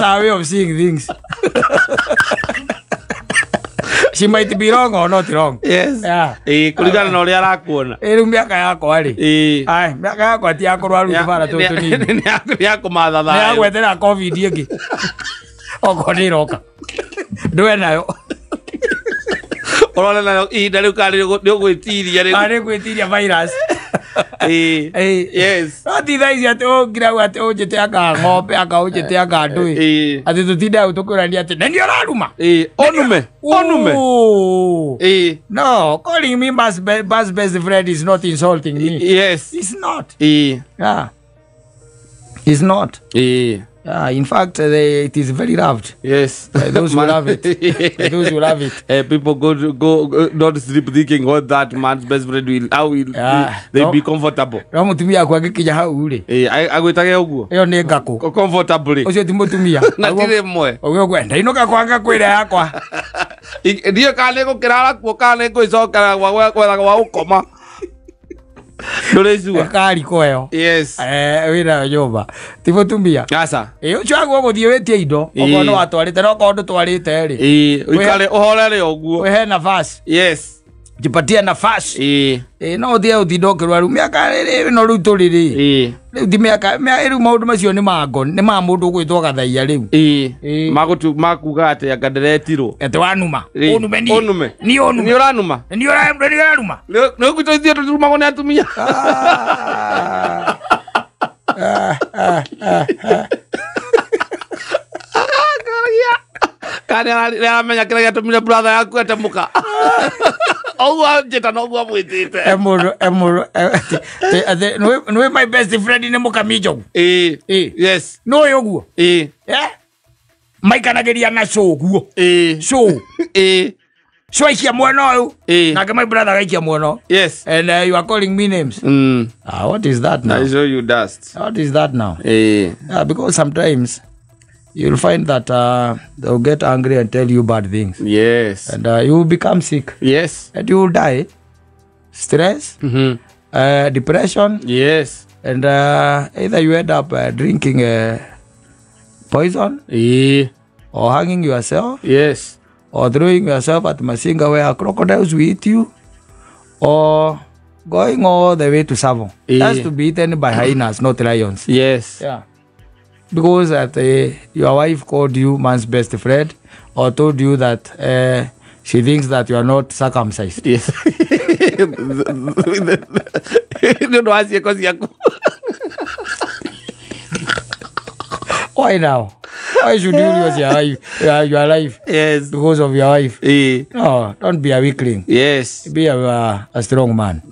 Speaker 1: our way of seeing things. She might be wrong or not wrong.
Speaker 2: Yes.
Speaker 1: Yeah.
Speaker 2: Kulingana na uria arakuona.
Speaker 1: Miaka yako ari. Ai, miaka yako ati akorwa ru bara tu ni.
Speaker 2: Ni yako mathatha.
Speaker 1: Ni agwetera covid ingi. Oko ni roka. Ndwe nayo.
Speaker 2: Orona nayo ihinda riu kari ni gwitiria riu.
Speaker 1: Ari gwitiria virus.
Speaker 2: Yes.
Speaker 1: Ati thaisi ati ngira ati ujite aka ng'ombe aka ujite aka ndui. Ati tutinda utukurania ati nani araruma.
Speaker 2: Onume.
Speaker 1: No, calling me best friend is not insulting me.
Speaker 2: Yes.
Speaker 1: It's not.
Speaker 2: Yeah.
Speaker 1: It's not. In fact, it is very loved.
Speaker 2: Yes.
Speaker 1: Those who love it. Those who love it.
Speaker 2: People go not sleep thinking what that man's best friend will, how will they be comfortable.
Speaker 1: Mutumia kwa gikija hau uri.
Speaker 2: Agwitage uguo.
Speaker 1: Iyo ni ngako.
Speaker 2: Comfortably.
Speaker 1: Ucio ti mutumia.
Speaker 2: Na tire mwe.
Speaker 1: Ogwe kwenda inoka kwanga kwira yakwa.
Speaker 2: Ndiye kale ko kirara kuo kale ko icoka wa ukoma. Ndorezua
Speaker 1: kari koyo.
Speaker 2: Yes.
Speaker 1: Wira nyumba. Ti mutumia.
Speaker 2: Asa.
Speaker 1: Ucio agwo guthie wetie indo. Ogwo no watwarite no ko ndu twarite ri.
Speaker 2: Uikale uhorere ogwo.
Speaker 1: Wehe nafasi.
Speaker 2: Yes.
Speaker 1: Jipatia nafasi. No thie utindo kirwaru miaka riri no ru turiri. Riu ti miaka riu maundu macio ni mago ni ma mundu gwitwo gathaia riu.
Speaker 2: Magutu makuga ate akaderetirwo.
Speaker 1: Ete wanuma. Onume ni.
Speaker 2: Onume.
Speaker 1: Ni onume.
Speaker 2: Ni uranuma.
Speaker 1: Ni uranuma.
Speaker 2: No gwitithie turumago ni atumia. Kani aramenya kira giatumire brother yaku atemuka. Ogwa jeta no gwa mwitite.
Speaker 1: Emuru. No my best friend ni mukamijo.
Speaker 2: Yes.
Speaker 1: No yoguo. Maikanageria na show guo. Show. So I mweno you. Na my brother gaikia mweno.
Speaker 2: Yes.
Speaker 1: And you are calling me names. What is that now?
Speaker 2: I show you dust.
Speaker 1: What is that now? Because sometimes you'll find that they'll get angry and tell you bad things.
Speaker 2: Yes.
Speaker 1: And you will become sick.
Speaker 2: Yes.
Speaker 1: And you will die. Stress. Depression.
Speaker 2: Yes.
Speaker 1: And either you end up drinking poison. Or hanging yourself.
Speaker 2: Yes.
Speaker 1: Or throwing yourself at Masinga where crocodiles will eat you. Or going all the way to Savon. It has to be eaten by hyenas, not lions.
Speaker 2: Yes.
Speaker 1: Yeah. Because your wife called you man's best friend or told you that she thinks that you are not circumcised.
Speaker 2: Yes.
Speaker 1: Why now? Why should you lose your life?
Speaker 2: Yes.
Speaker 1: Because of your wife? No, don't be a weakling.
Speaker 2: Yes.
Speaker 1: Be a strong man.